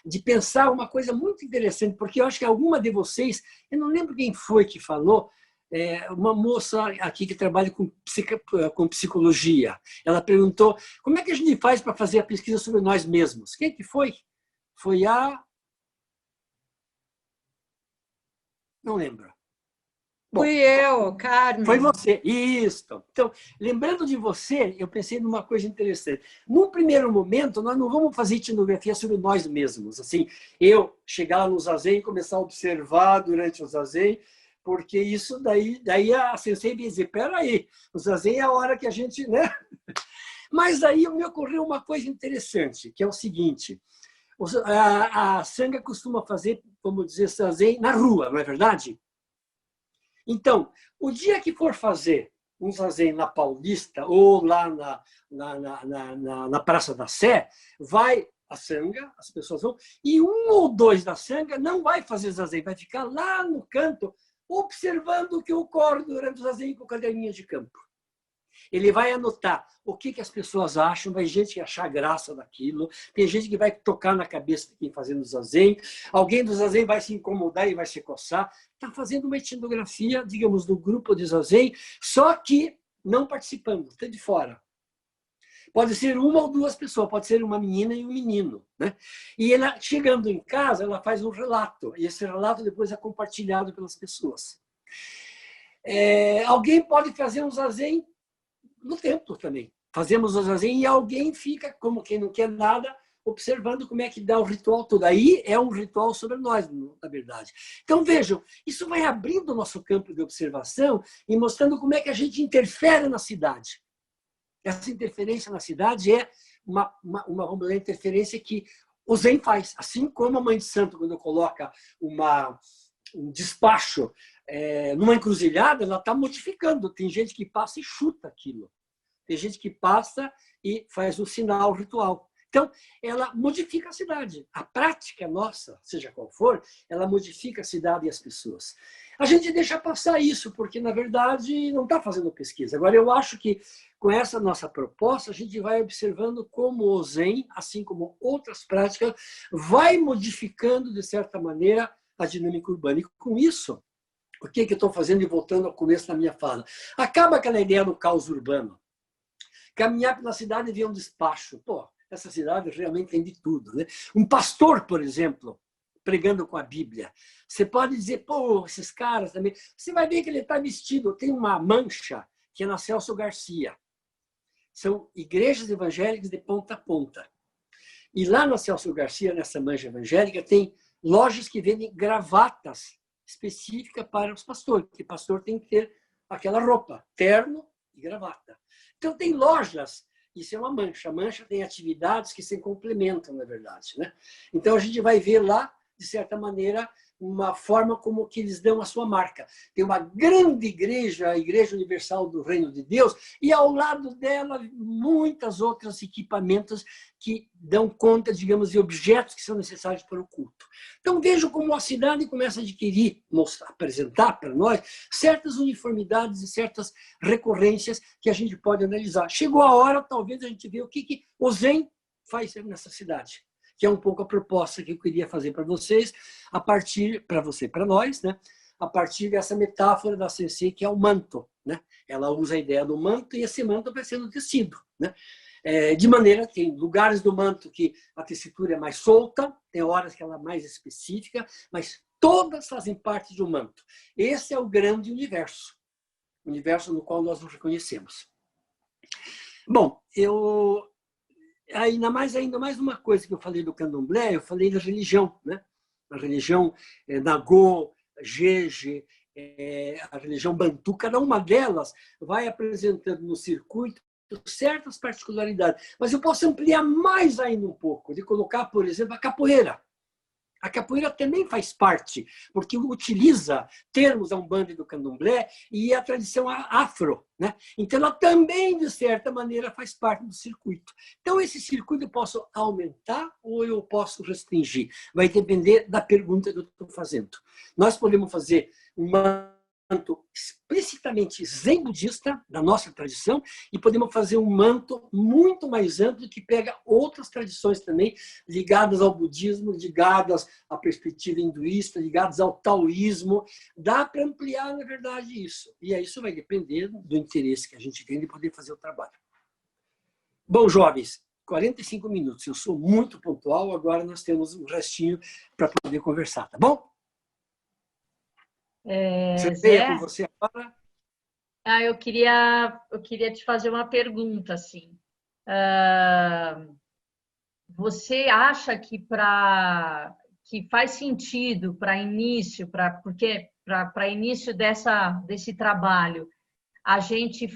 de pensar uma coisa muito interessante, porque eu acho que alguma de vocês, eu não lembro quem foi que falou, uma moça aqui que trabalha com psicologia. Ela perguntou como é que a gente faz para fazer a pesquisa sobre nós mesmos. Quem que foi? Foi a... Não lembro. Bom, fui eu, Carmen. Foi você, isso. Então, lembrando de você, eu pensei numa coisa interessante. Num primeiro momento, nós não vamos fazer etnografia sobre nós mesmos. Assim, eu chegar no zazen e começar a observar durante o zazen, porque isso daí a sensei ia dizer, peraí, o zazen é a hora que a gente... né? Mas aí me ocorreu uma coisa interessante, que é o seguinte, a sangha costuma fazer, vamos dizer, zazen na rua, não é verdade? Então, o dia que for fazer um zazen na Paulista ou lá na Praça da Sé, vai a sangha, as pessoas vão, e um ou dois da sangha não vai fazer zazen, vai ficar lá no canto, observando o que ocorre durante o zazen com o caderninho de campo. Ele vai anotar o que as pessoas acham, vai gente que achar graça daquilo, tem gente que vai tocar na cabeça de quem fazendo zazen, alguém do zazen vai se incomodar e vai se coçar. Está fazendo uma etnografia, digamos, do grupo de zazen, só que não participando, está de fora. Pode ser uma ou duas pessoas, pode ser uma menina e um menino, né? E ela, chegando em casa, ela faz um relato, e esse relato depois é compartilhado pelas pessoas. Alguém pode fazer um zazen no templo também. Fazemos o zazen e alguém fica, como quem não quer nada, observando como é que dá o ritual todo. Aí é um ritual sobre nós, na verdade. Então, vejam, isso vai abrindo o nosso campo de observação e mostrando como é que a gente interfere na cidade. Essa interferência na cidade é uma interferência que o Zen faz. Assim como a Mãe de Santo, quando coloca um despacho numa encruzilhada, ela está modificando. Tem gente que passa e chuta aquilo. Tem gente que passa e faz um sinal ritual. Então, ela modifica a cidade. A prática nossa, seja qual for, ela modifica a cidade e as pessoas. A gente deixa passar isso, porque, na verdade, não está fazendo pesquisa. Agora, eu acho que, com essa nossa proposta, a gente vai observando como o Zen, assim como outras práticas, vai modificando, de certa maneira, a dinâmica urbana. E, com isso, o que eu estou fazendo, e voltando ao começo da minha fala? Acaba aquela ideia do caos urbano. Caminhar pela cidade e ver um despacho. Pô, essa cidade realmente tem de tudo, né? Um pastor, por exemplo, pregando com a Bíblia. Você pode dizer, pô, esses caras também... Você vai ver que ele está vestido. Tem uma mancha que é na Celso Garcia. São igrejas evangélicas de ponta a ponta. E lá na Celso Garcia, nessa mancha evangélica, tem lojas que vendem gravatas específicas para os pastores, porque pastor tem que ter aquela roupa, terno e gravata. Então, tem lojas, isso é uma mancha. A mancha tem atividades que se complementam, na verdade, né? Então, a gente vai ver lá, de certa maneira, uma forma como que eles dão a sua marca. Tem uma grande igreja, a Igreja Universal do Reino de Deus, e ao lado dela muitas outras equipamentos que dão conta, digamos, de objetos que são necessários para o culto. Então vejam como a cidade começa a adquirir, apresentar para nós certas uniformidades e certas recorrências que a gente pode analisar. Chegou a hora, talvez, a gente ver o que o Zen faz nessa cidade, que é um pouco a proposta que eu queria fazer para vocês, a partir, para nós, né? A partir dessa metáfora da Sensei, que é o manto, né? Ela usa a ideia do manto e esse manto vai sendo tecido, né? De maneira que tem lugares do manto que a tessitura é mais solta, tem horas que ela é mais específica, mas todas fazem parte de um manto. Esse é o grande universo, o universo no qual nós nos reconhecemos. Bom, ainda mais uma coisa que eu falei do candomblé, eu falei da religião, né? A religião Nagô, Jeje, a religião bantu, cada uma delas vai apresentando no circuito certas particularidades. Mas eu posso ampliar mais ainda um pouco, de colocar, por exemplo, a capoeira. A capoeira também faz parte, porque utiliza termos da Umbanda e do Candomblé e a tradição afro, né? Então, ela também, de certa maneira, faz parte do circuito. Então, esse circuito eu posso aumentar ou eu posso restringir? Vai depender da pergunta que eu estou fazendo. Nós podemos fazer um manto explicitamente zen budista, da nossa tradição, e podemos fazer um manto muito mais amplo que pega outras tradições também, ligadas ao budismo, ligadas à perspectiva hinduísta, ligadas ao taoísmo. Dá para ampliar, na verdade, isso. E aí isso vai depender do interesse que a gente tem de poder fazer o trabalho. Bom, jovens, 45 minutos. Eu sou muito pontual, agora nós temos um restinho para poder conversar, tá bom? Zé, Com você agora. eu queria te fazer uma pergunta, assim. Você acha que faz sentido para início, para início desse trabalho, a gente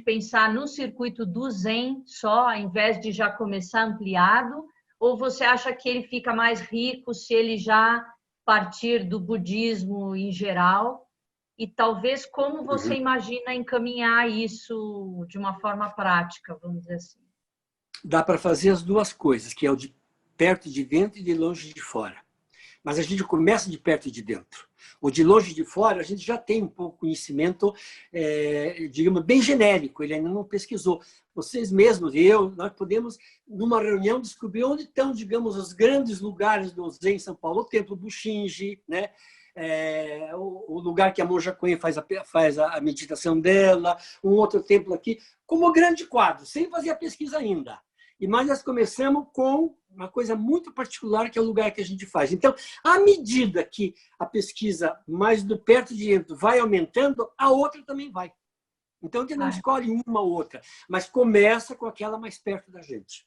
pensar no circuito do Zen só, ao invés de já começar ampliado? Ou você acha que ele fica mais rico se ele já partir do budismo em geral? E talvez como você imagina encaminhar isso de uma forma prática, vamos dizer assim? Dá para fazer as duas coisas, que é o de perto de dentro e de longe de fora. Mas a gente começa de perto e de dentro. O de longe de fora, a gente já tem um pouco de conhecimento, digamos, bem genérico, ele ainda não pesquisou. Vocês mesmos e eu, nós podemos, numa reunião, descobrir onde estão, digamos, os grandes lugares do Zen em São Paulo, o Templo Bushinji, né? O lugar que a Monja Coen faz a meditação dela, um outro templo aqui, como grande quadro, sem fazer a pesquisa ainda. Mas nós começamos com uma coisa muito particular, que é o lugar que a gente faz. Então, à medida que a pesquisa mais do perto de dentro vai aumentando, a outra também vai. Então, a gente não escolhe uma ou outra, mas começa com aquela mais perto da gente.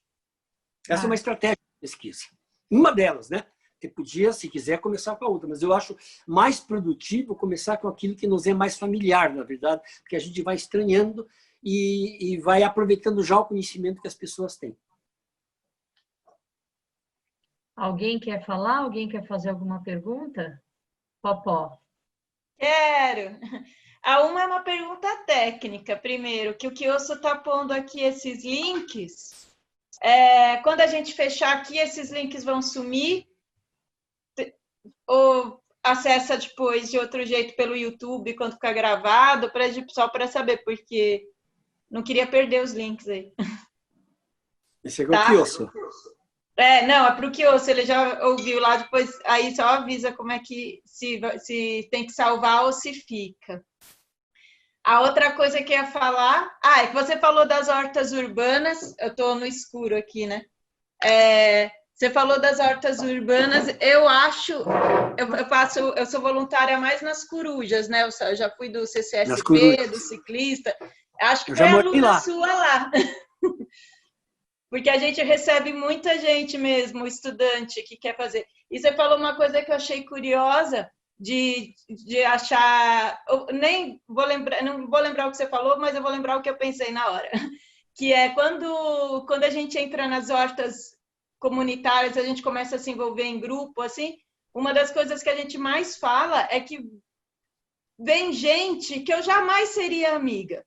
Essa é uma estratégia de pesquisa. Uma delas, né? Você podia, se quiser, começar com a outra, mas eu acho mais produtivo começar com aquilo que nos é mais familiar, na verdade, porque a gente vai estranhando e vai aproveitando já o conhecimento que as pessoas têm. Alguém quer falar? Alguém quer fazer alguma pergunta? Popó. Quero. Uma é uma pergunta técnica, primeiro, que o Kioso está pondo aqui esses links. Quando a gente fechar aqui, esses links vão sumir? Ou acessa depois de outro jeito pelo YouTube, quando ficar gravado, só para saber, porque não queria perder os links aí. Esse é o Kioso. Não, é para o Kioso, ele já ouviu lá, depois aí só avisa como é que se tem que salvar ou se fica. A outra coisa que eu ia falar, é que você falou das hortas urbanas, eu estou no escuro aqui, né? Você falou das hortas urbanas, eu sou voluntária mais nas corujas, né? Eu já fui do CCSP, do ciclista, acho que foi aluna sua lá. Porque a gente recebe muita gente mesmo, estudante que quer fazer. E você falou uma coisa que eu achei curiosa, de achar... não vou lembrar o que você falou, mas eu vou lembrar o que eu pensei na hora. Que é quando a gente entra nas hortas comunitárias, a gente começa a se envolver em grupo, assim, uma das coisas que a gente mais fala é que vem gente que eu jamais seria amiga.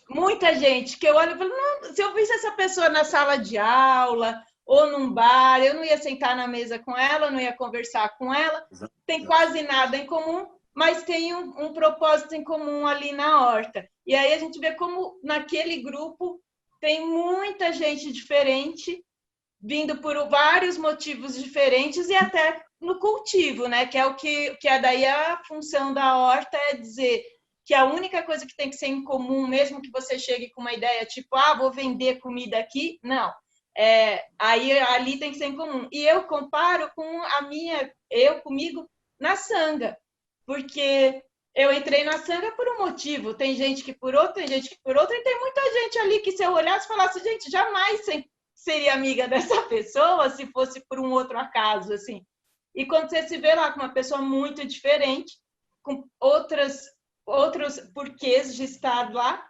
Muita gente que eu olho e falo, não, se eu visse essa pessoa na sala de aula ou num bar, eu não ia sentar na mesa com ela, não ia conversar com ela, tem quase nada em comum, mas tem um propósito em comum ali na horta. E aí a gente vê como naquele grupo tem muita gente diferente, vindo por vários motivos diferentes e até no cultivo, né? Que é o que é daí a função da horta, é dizer que a única coisa que tem que ser em comum, mesmo que você chegue com uma ideia tipo, vou vender comida aqui, não. Aí ali tem que ser em comum. E eu comparo com eu comigo na sanga, porque eu entrei na sanga por um motivo, tem gente que por outro, tem gente que por outro, e tem muita gente ali que se eu olhasse e falasse, gente, jamais seria amiga dessa pessoa se fosse por um outro acaso, assim. E quando você se vê lá com uma pessoa muito diferente, com outros porquês de estar lá,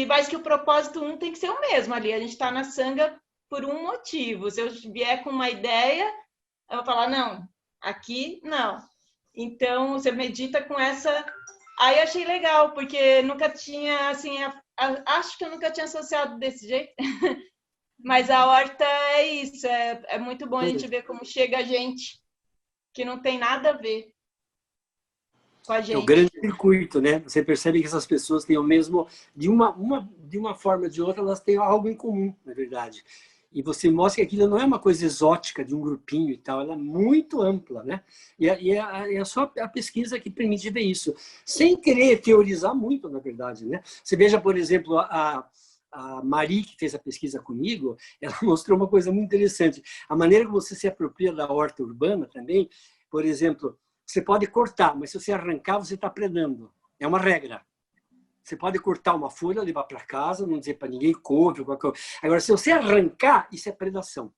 mas que o propósito tem que ser o mesmo ali. A gente está na sanga por um motivo. Se eu vier com uma ideia, eu vou falar, não, aqui não. Então, você medita com essa... Aí achei legal, porque nunca tinha, assim, acho que eu nunca tinha associado desse jeito. Mas a horta é isso, é muito bom a gente ver como chega a gente que não tem nada a ver com a gente. É o grande circuito, né? Você percebe que essas pessoas têm o mesmo... De uma forma ou de outra, elas têm algo em comum, na verdade. E você mostra que aquilo não é uma coisa exótica de um grupinho e tal, ela é muito ampla, né? E é só a pesquisa que permite ver isso. Sem querer teorizar muito, na verdade, né? Você veja, por exemplo, a Mari, que fez a pesquisa comigo, ela mostrou uma coisa muito interessante. A maneira que você se apropria da horta urbana também, por exemplo, você pode cortar, mas se você arrancar, você está predando. É uma regra. Você pode cortar uma folha, levar para casa, não dizer para ninguém, couve, qualquer coisa. Agora, se você arrancar, isso é predação.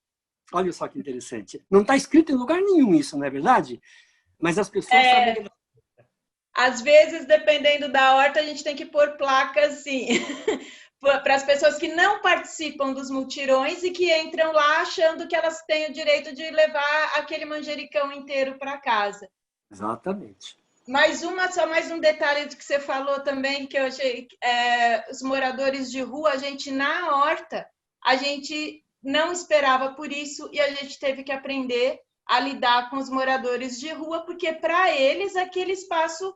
Olha só que interessante. Não está escrito em lugar nenhum isso, não é verdade? Mas as pessoas sabem... Às vezes, dependendo da horta, a gente tem que pôr placas, sim, para as pessoas que não participam dos mutirões e que entram lá achando que elas têm o direito de levar aquele manjericão inteiro para casa. Exatamente. Só mais um detalhe do que você falou também, que eu achei, os moradores de rua, a gente na horta, a gente não esperava por isso e a gente teve que aprender a lidar com os moradores de rua, porque para eles aquele espaço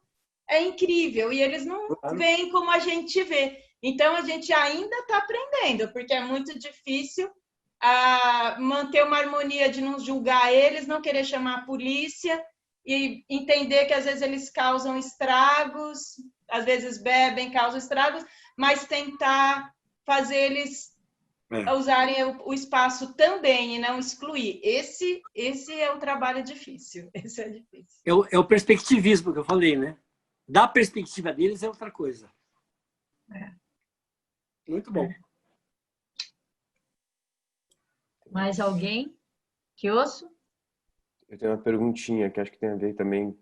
é incrível e eles não veem como a gente vê. Então a gente ainda está aprendendo, porque é muito difícil manter uma harmonia de não julgar eles, não querer chamar a polícia, e entender que às vezes eles causam estragos, às vezes bebem, causam estragos, mas tentar fazer eles usarem o espaço também e não excluir. Esse é o trabalho difícil. Esse é difícil. É o perspectivismo que eu falei, né? Da perspectiva deles é outra coisa. Muito bom. Mais alguém? Quioso? Eu tenho uma perguntinha que acho que tem a ver também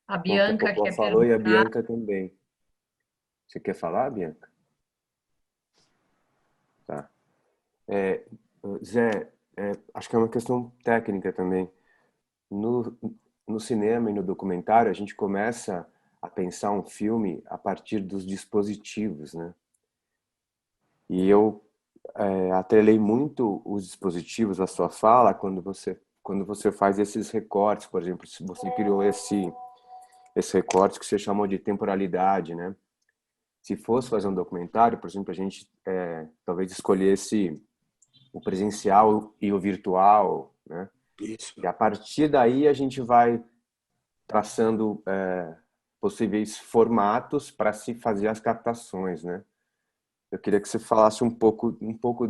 a Bianca com o que a Popó falou e a Bianca também. Você quer falar, Bianca? Tá. Zé, acho que é uma questão técnica também. No cinema e no documentário, a gente começa a pensar um filme a partir dos dispositivos, né? E eu atrelei muito os dispositivos à sua fala quando você faz esses recortes, por exemplo, se você criou esse recorte que você chamou de temporalidade, né? Se fosse fazer um documentário, por exemplo, a gente talvez escolhesse o presencial e o virtual, né? Isso. E a partir daí a gente vai traçando possíveis formatos para se fazer as captações, né? Eu queria que você falasse um pouco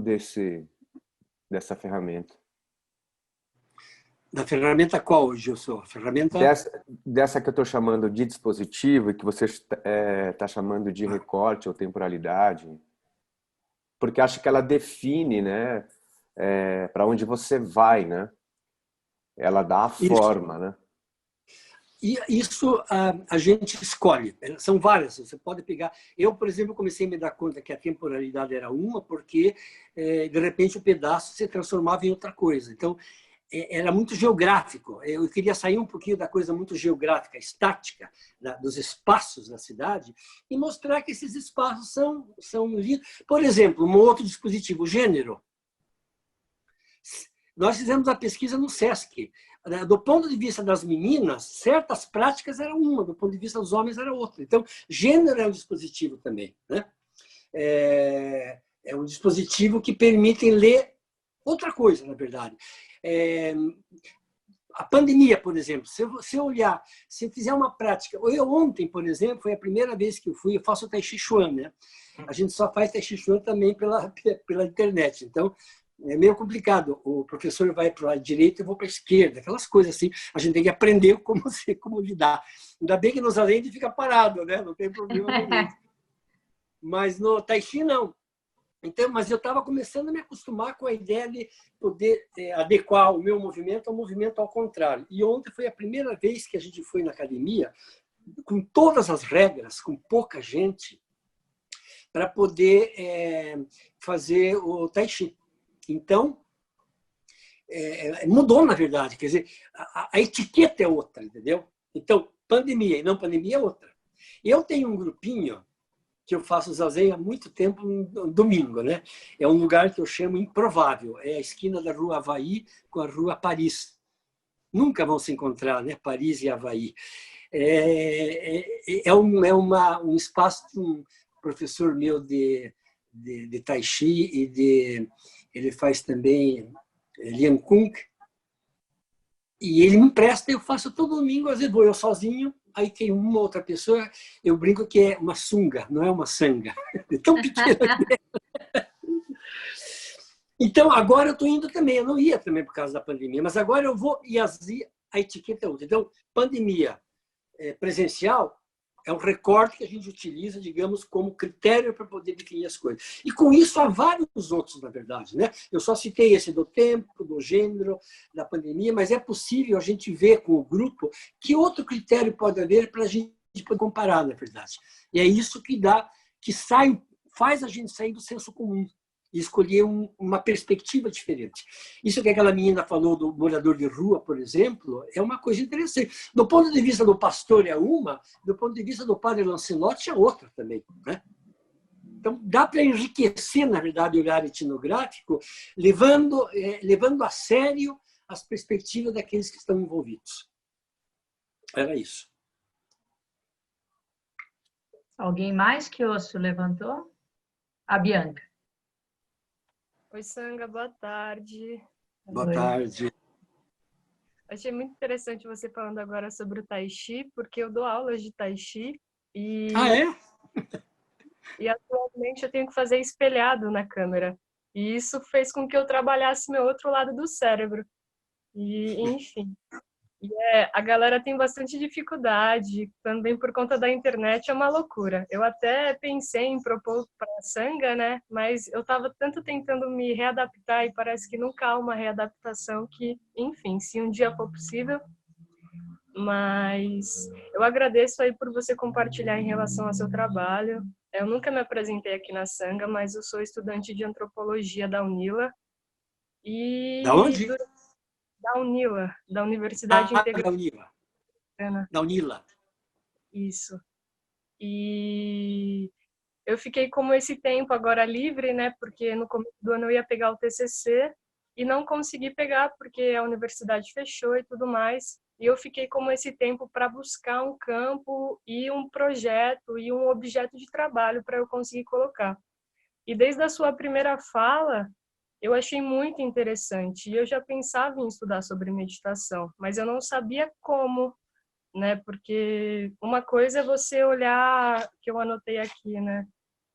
dessa ferramenta. Da ferramenta qual, Gilson? Ferramenta... Dessa que eu estou chamando de dispositivo e que você está chamando de recorte ou temporalidade. Porque acho que ela define, né, para onde você vai, né? Ela dá a forma, né? E isso a gente escolhe. São várias. Você pode pegar... Eu, por exemplo, comecei a me dar conta que a temporalidade era uma porque, de repente, o pedaço se transformava em outra coisa. Então, era muito geográfico. Eu queria sair um pouquinho da coisa muito geográfica, estática, dos espaços da cidade e mostrar que esses espaços são... Por exemplo, um outro dispositivo, o gênero. Nós fizemos a pesquisa no SESC. Do ponto de vista das meninas, certas práticas eram uma, do ponto de vista dos homens era outra. Então, gênero é um dispositivo também, né? É um dispositivo que permite ler outra coisa, na verdade. A pandemia, por exemplo, se eu olhar, se eu fizer uma prática... Eu ontem, por exemplo, foi a primeira vez que eu faço o Tai Chi Chuan, né? A gente só faz Tai Chi Chuan também pela internet. Então, é meio complicado. O professor vai para o lado direito e eu vou para a esquerda. Aquelas coisas assim. A gente tem que aprender como lidar. Ainda bem que nos além fica parado, né? Não tem problema nenhum. Mas no Tai Chi, não. Então, mas eu estava começando a me acostumar com a ideia de poder adequar o meu movimento ao movimento ao contrário. E ontem foi a primeira vez que a gente foi na academia, com todas as regras, com pouca gente, para poder fazer o Tai Chi. Então, mudou, na verdade. Quer dizer, a etiqueta é outra, entendeu? Então, pandemia e não pandemia é outra. Eu tenho um grupinho que eu faço zazen há muito tempo, no domingo, né? É um lugar que eu chamo improvável. É a esquina da Rua Havaí com a Rua Paris. Nunca vão se encontrar, né? Paris e Havaí. Um espaço de um professor meu de Tai Chi e ele faz também Lian Kung. E ele me empresta, eu faço todo domingo, às vezes vou eu sozinho, aí tem uma outra pessoa, eu brinco que é uma sunga, não é uma sanga. É tão pequena que é. Então, agora eu estou indo também. Eu não ia também por causa da pandemia, mas agora eu vou e a etiqueta é outra. Então, pandemia presencial é um recorte que a gente utiliza, digamos, como critério para poder definir as coisas. E com isso há vários outros, na verdade, né? Eu só citei esse do tempo, do gênero, da pandemia, mas é possível a gente ver com o grupo que outro critério pode haver para a gente poder comparar, na verdade. E é isso que faz a gente sair do senso comum e escolher uma perspectiva diferente. Isso que aquela menina falou do morador de rua, por exemplo, é uma coisa interessante. Do ponto de vista do pastor é uma, do ponto de vista do padre Lancelotti é outra também, né? Então, dá para enriquecer, na verdade, o olhar etnográfico, levando a sério as perspectivas daqueles que estão envolvidos. Era isso. Alguém mais que osso levantou? A Bianca. Oi, Sanga, boa tarde. Boa tarde. Achei muito interessante você falando agora sobre o Tai Chi, porque eu dou aulas de Tai Chi e... Ah, é? E atualmente eu tenho que fazer espelhado na câmera. E isso fez com que eu trabalhasse meu outro lado do cérebro. E, enfim. A galera tem bastante dificuldade, também por conta da internet, é uma loucura. Eu até pensei em propor para a Sanga, né? Mas eu estava tanto tentando me readaptar e parece que nunca há uma readaptação que, enfim, se um dia for possível. Mas eu agradeço aí por você compartilhar em relação ao seu trabalho. Eu nunca me apresentei aqui na Sanga, mas eu sou estudante de antropologia da UNILA. Da onde? Da UNILA, da Universidade Integrada. Da UNILA. Da UNILA. Isso. E eu fiquei como esse tempo agora livre, né? Porque no começo do ano eu ia pegar o TCC e não consegui pegar porque a universidade fechou e tudo mais. E eu fiquei como esse tempo para buscar um campo e um projeto e um objeto de trabalho para eu conseguir colocar. E desde a sua primeira fala, eu achei muito interessante. E eu já pensava em estudar sobre meditação, mas eu não sabia como, né? Porque uma coisa é você olhar, que eu anotei aqui, né?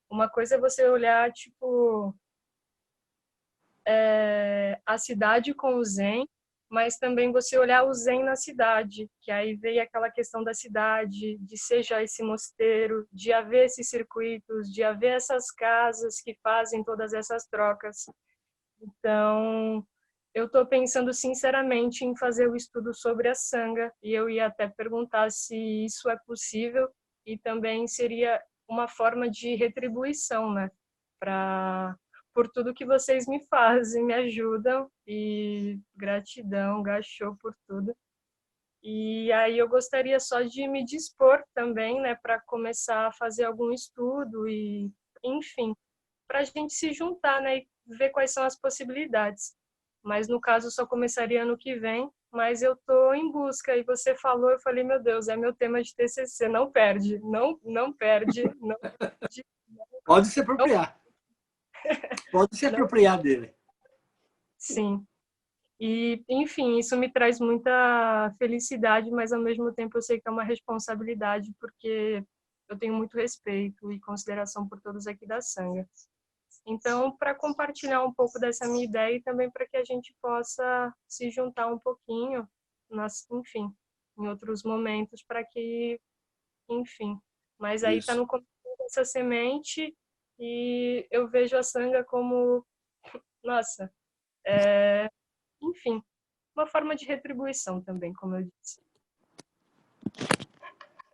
Uma coisa é você olhar, tipo, a cidade com o zen, mas também você olhar o zen na cidade, que aí veio aquela questão da cidade, de ser já esse mosteiro, de haver esses circuitos, de haver essas casas que fazem todas essas trocas. Então, eu estou pensando sinceramente em fazer o estudo sobre a Sanga, e eu ia até perguntar se isso é possível e também seria uma forma de retribuição, né? Por tudo que vocês me fazem, me ajudam, e gratidão, gachô por tudo. E aí eu gostaria só de me dispor também, né, para começar a fazer algum estudo e, enfim, para a gente se juntar, né, e ver quais são as possibilidades. Mas no caso só começaria ano que vem, mas eu tô em busca. E você falou, eu falei, meu Deus, é meu tema de TCC, não perde, não perde, não perde. Pode se apropriar. Pode se apropriar dele. Sim. E, enfim, isso me traz muita felicidade, mas ao mesmo tempo eu sei que é uma responsabilidade, porque eu tenho muito respeito e consideração por todos aqui da Sanga. Então, para compartilhar um pouco dessa minha ideia e também para que a gente possa se juntar um pouquinho, enfim, em outros momentos, para que, enfim. Mas aí está no começo dessa semente e eu vejo a sanga como, nossa, enfim, uma forma de retribuição também, como eu disse.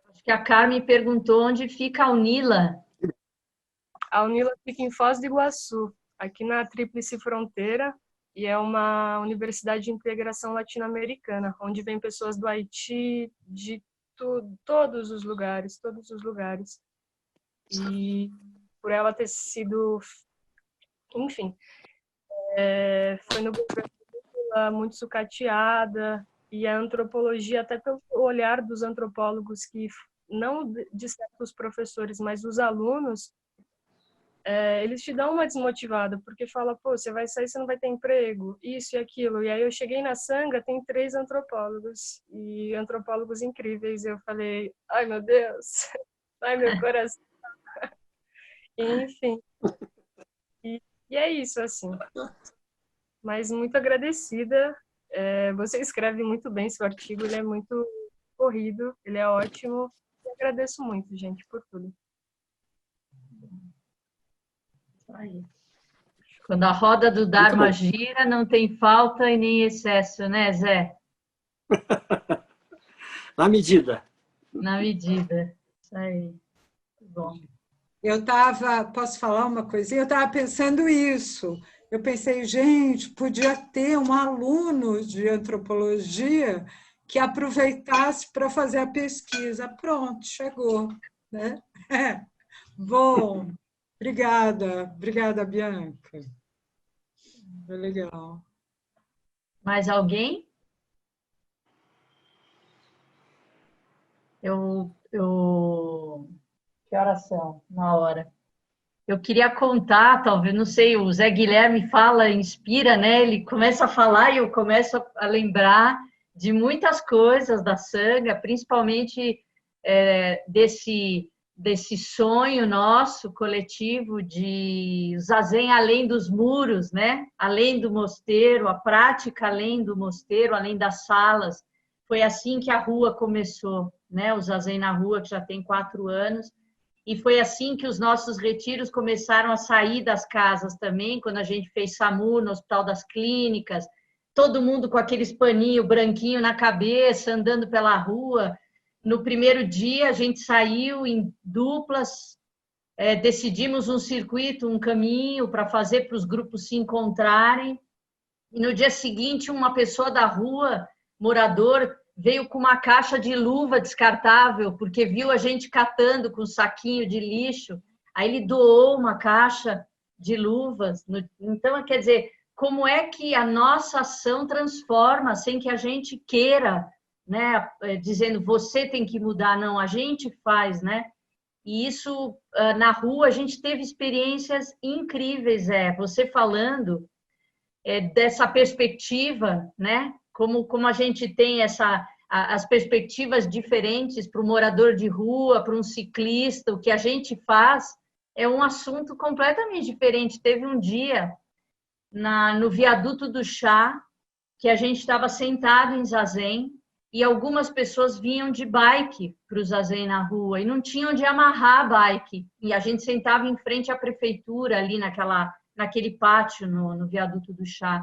Acho que a Carmen perguntou onde fica a UNILA. A UNILA fica em Foz do Iguaçu, aqui na Tríplice Fronteira, e é uma universidade de integração latino-americana, onde vem pessoas do Haiti, de todos os lugares. E por ela ter sido, enfim, foi no governo muito sucateada, e a antropologia, até pelo olhar dos antropólogos, que não de certos professores, mas dos alunos, eles te dão uma desmotivada, porque fala, pô, você vai sair, você não vai ter emprego, isso e aquilo. E aí eu cheguei na Sanga, tem 3 antropólogos, e antropólogos incríveis. Eu falei, ai meu Deus, ai meu coração. Enfim. E é isso, assim. Mas muito agradecida. Você escreve muito bem seu artigo, ele é muito corrido, ele é ótimo. Eu agradeço muito, gente, por tudo. Aí. Quando a roda do Dharma gira, não tem falta e nem excesso, né, Zé? Na medida. Na medida. Isso aí. Bom. Posso falar uma coisinha? Eu estava pensando isso. Eu pensei, gente, podia ter um aluno de antropologia que aproveitasse para fazer a pesquisa. Pronto, chegou, né? Bom, obrigada, Bianca. Foi legal. Mais alguém? Que horas são? Uma hora. Eu queria contar, talvez, não sei, o Zé Guilherme fala, inspira, né? Ele começa a falar e eu começo a lembrar de muitas coisas da Sanga, principalmente desse sonho nosso coletivo de zazen além dos muros, né? Além do mosteiro, a prática além do mosteiro, além das salas. Foi assim que a rua começou, né? O zazen na rua, que já tem 4 anos. E foi assim que os nossos retiros começaram a sair das casas também, quando a gente fez SAMU no Hospital das Clínicas, todo mundo com aqueles paninho branquinho na cabeça, andando pela rua. No primeiro dia, a gente saiu em duplas, decidimos um circuito, um caminho para fazer para os grupos se encontrarem. E no dia seguinte, uma pessoa da rua, morador, veio com uma caixa de luva descartável, porque viu a gente catando com um saquinho de lixo. Aí ele doou uma caixa de luvas. Então, quer dizer, como é que a nossa ação transforma sem que a gente queira, né? Dizendo, você tem que mudar. Não, a gente faz, né? E isso, na rua, a gente teve experiências incríveis, Você falando dessa perspectiva, né? Como a gente tem as perspectivas diferentes para o morador de rua, para um ciclista, o que a gente faz é um assunto completamente diferente. Teve um dia no viaduto do chá que a gente estava sentado em zazen e algumas pessoas vinham de bike para o zazen na rua e não tinham onde amarrar a bike. E a gente sentava em frente à prefeitura ali naquele pátio no viaduto do chá.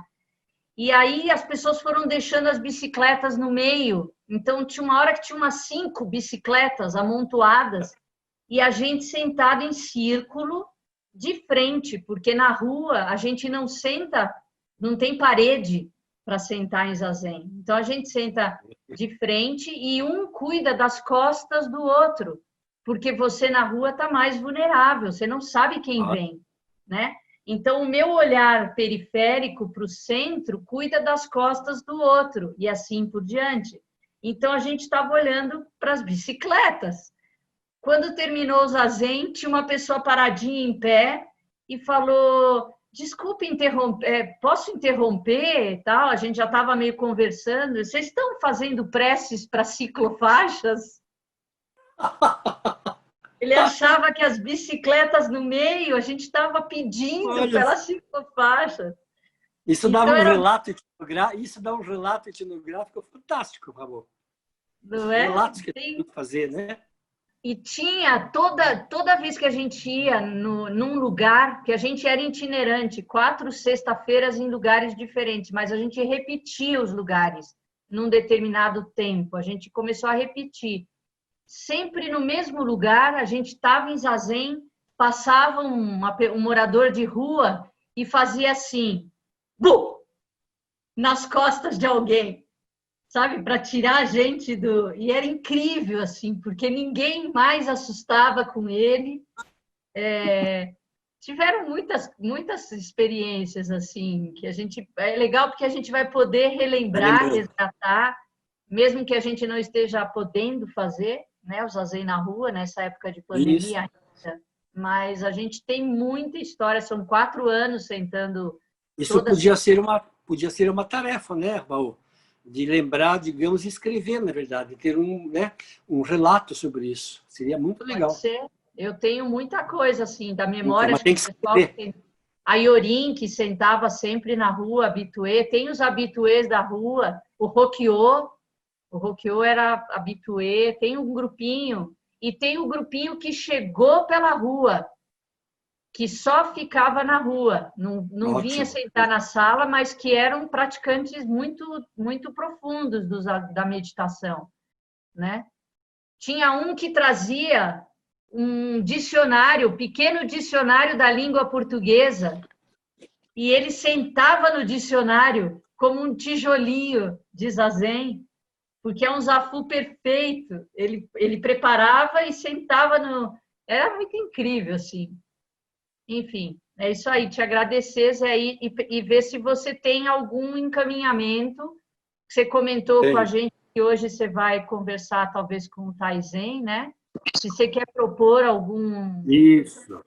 E aí as pessoas foram deixando as bicicletas no meio. Então, tinha uma hora que tinha umas 5 bicicletas amontoadas e a gente sentado em círculo de frente, porque na rua a gente não senta, não tem parede para sentar em zazen. Então, a gente senta de frente e um cuida das costas do outro, porque você na rua está mais vulnerável, você não sabe quem vem, né? Então, o meu olhar periférico para o centro cuida das costas do outro, e assim por diante. Então, a gente estava olhando para as bicicletas. Quando terminou o zazen, tinha uma pessoa paradinha em pé e falou, desculpe interromper, posso interromper? Tal? A gente já estava meio conversando. Vocês estão fazendo preces para ciclofaixas? Ele achava que as bicicletas no meio, a gente estava pedindo pelas ciclofaixas. Isso dá um relato etnográfico fantástico, Ramon. Não é? Relatos que tem que fazer, né? E tinha, toda vez que a gente ia num lugar, que a gente era itinerante, 4 sexta-feiras em lugares diferentes, mas a gente repetia os lugares num determinado tempo. A gente começou a repetir. Sempre no mesmo lugar, a gente estava em Zazen, passava um morador de rua e fazia assim, bu! Nas costas de alguém. Sabe, para tirar a gente do... E era incrível, assim, porque ninguém mais assustava com ele. Tiveram muitas experiências, assim, que a gente... É legal porque a gente vai poder relembrar, resgatar, mesmo que a gente não esteja podendo fazer, né, o Zazen na rua, nessa época de pandemia ainda, mas a gente tem muita história, são 4 anos sentando... Isso podia ser uma tarefa, né, Baú? De lembrar, digamos, e escrever, na verdade, ter um relato sobre isso. Seria muito legal. Pode ser. Eu tenho muita coisa, assim, da memória. Mas tem que escrever. A Iorim, que sentava sempre na rua, habituê. Tem os habituês da rua. O Roquiô era habituê. Tem um grupinho. E tem o grupinho que chegou pela rua, que só ficava na rua, não vinha sentar na sala, mas que eram praticantes muito profundos da meditação, né? Tinha um que trazia um dicionário, pequeno dicionário da língua portuguesa, e ele sentava no dicionário como um tijolinho de Zazen, porque é um zafu perfeito. Ele preparava e sentava no... Era muito incrível, assim. Enfim, é isso aí. Te agradecer, Zé, e ver se você tem algum encaminhamento. Você comentou com a gente que hoje você vai conversar, talvez, com o Taizen, né? Se você quer propor algum... Isso.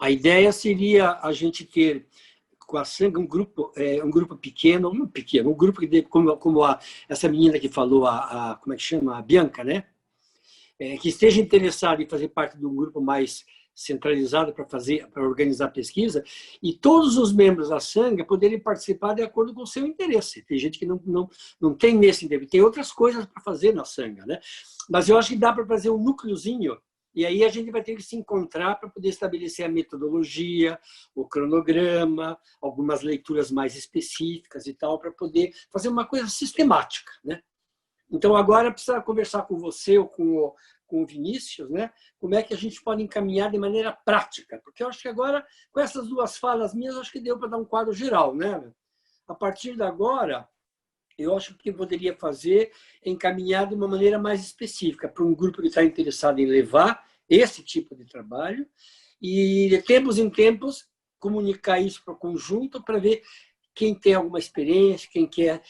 A ideia seria a gente ter com a Sangha um grupo pequeno, um grupo que, como essa menina que falou, como é que chama? A Bianca, né? Que esteja interessado em fazer parte de um grupo mais centralizado para organizar pesquisa, e todos os membros da Sangha poderem participar de acordo com o seu interesse. Tem gente que não tem nesse interesse, tem outras coisas para fazer na Sangha, né? Mas eu acho que dá para fazer um núcleozinho, e aí a gente vai ter que se encontrar para poder estabelecer a metodologia, o cronograma, algumas leituras mais específicas e tal, para poder fazer uma coisa sistemática, né? Então, agora precisa conversar com você ou com o Vinícius, né? Como é que a gente pode encaminhar de maneira prática. Porque eu acho que agora, com essas 2 falas minhas, acho que deu para dar um quadro geral, né? A partir de agora, eu acho que o que eu poderia fazer é encaminhar de uma maneira mais específica para um grupo que está interessado em levar esse tipo de trabalho e, de tempos em tempos, comunicar isso para o conjunto para ver quem tem alguma experiência, quem quer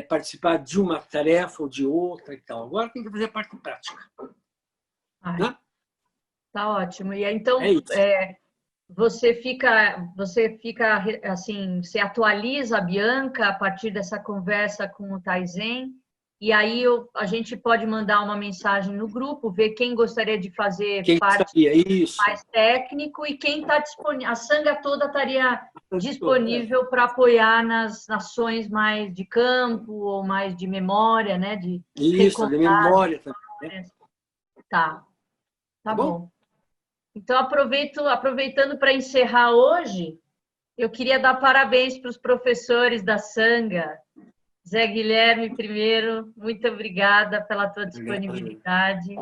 participar de uma tarefa ou de outra e tal. Agora tem que fazer a parte prática. Né? Tá ótimo. E então você fica assim, você atualiza a Bianca a partir dessa conversa com o Taizen, e aí a gente pode mandar uma mensagem no grupo, ver quem gostaria de fazer parte mais técnico e quem está disponível. A Sangha toda estaria disponível para apoiar nas ações mais de campo ou mais de memória, né? De memória também. Tá bom. Então, aproveitando para encerrar hoje, eu queria dar parabéns para os professores da Sangha. Zé Guilherme, primeiro, muito obrigada pela tua disponibilidade.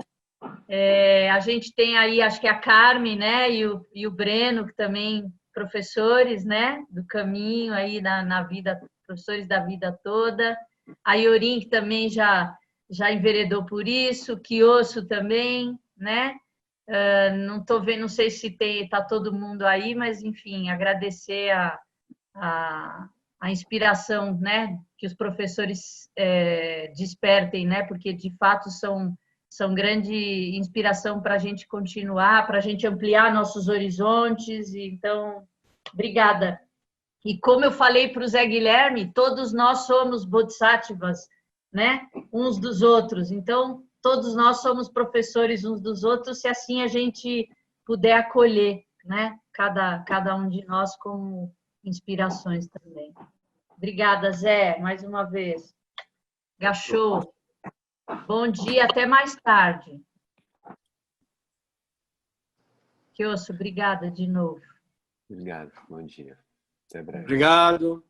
A gente tem aí, acho que a Carmen, né, e o Breno, que também professores, né, do caminho aí na vida, professores da vida toda. A Iorim, que também já enveredou por isso, Kiosso também, né? Não estou vendo, não sei se está todo mundo aí, mas, enfim, agradecer a inspiração, né, que os professores despertem, né, porque, de fato, são grande inspiração para a gente continuar, para a gente ampliar nossos horizontes. Então, obrigada. E como eu falei para o Zé Guilherme, todos nós somos bodhisattvas, né, uns dos outros. Então, todos nós somos professores uns dos outros, se assim a gente puder acolher, né, cada um de nós como inspirações também. Obrigada, Zé, mais uma vez. Gachou. Bom dia, até mais tarde. Kioso, obrigada de novo. Obrigado, bom dia. Até breve. Obrigado.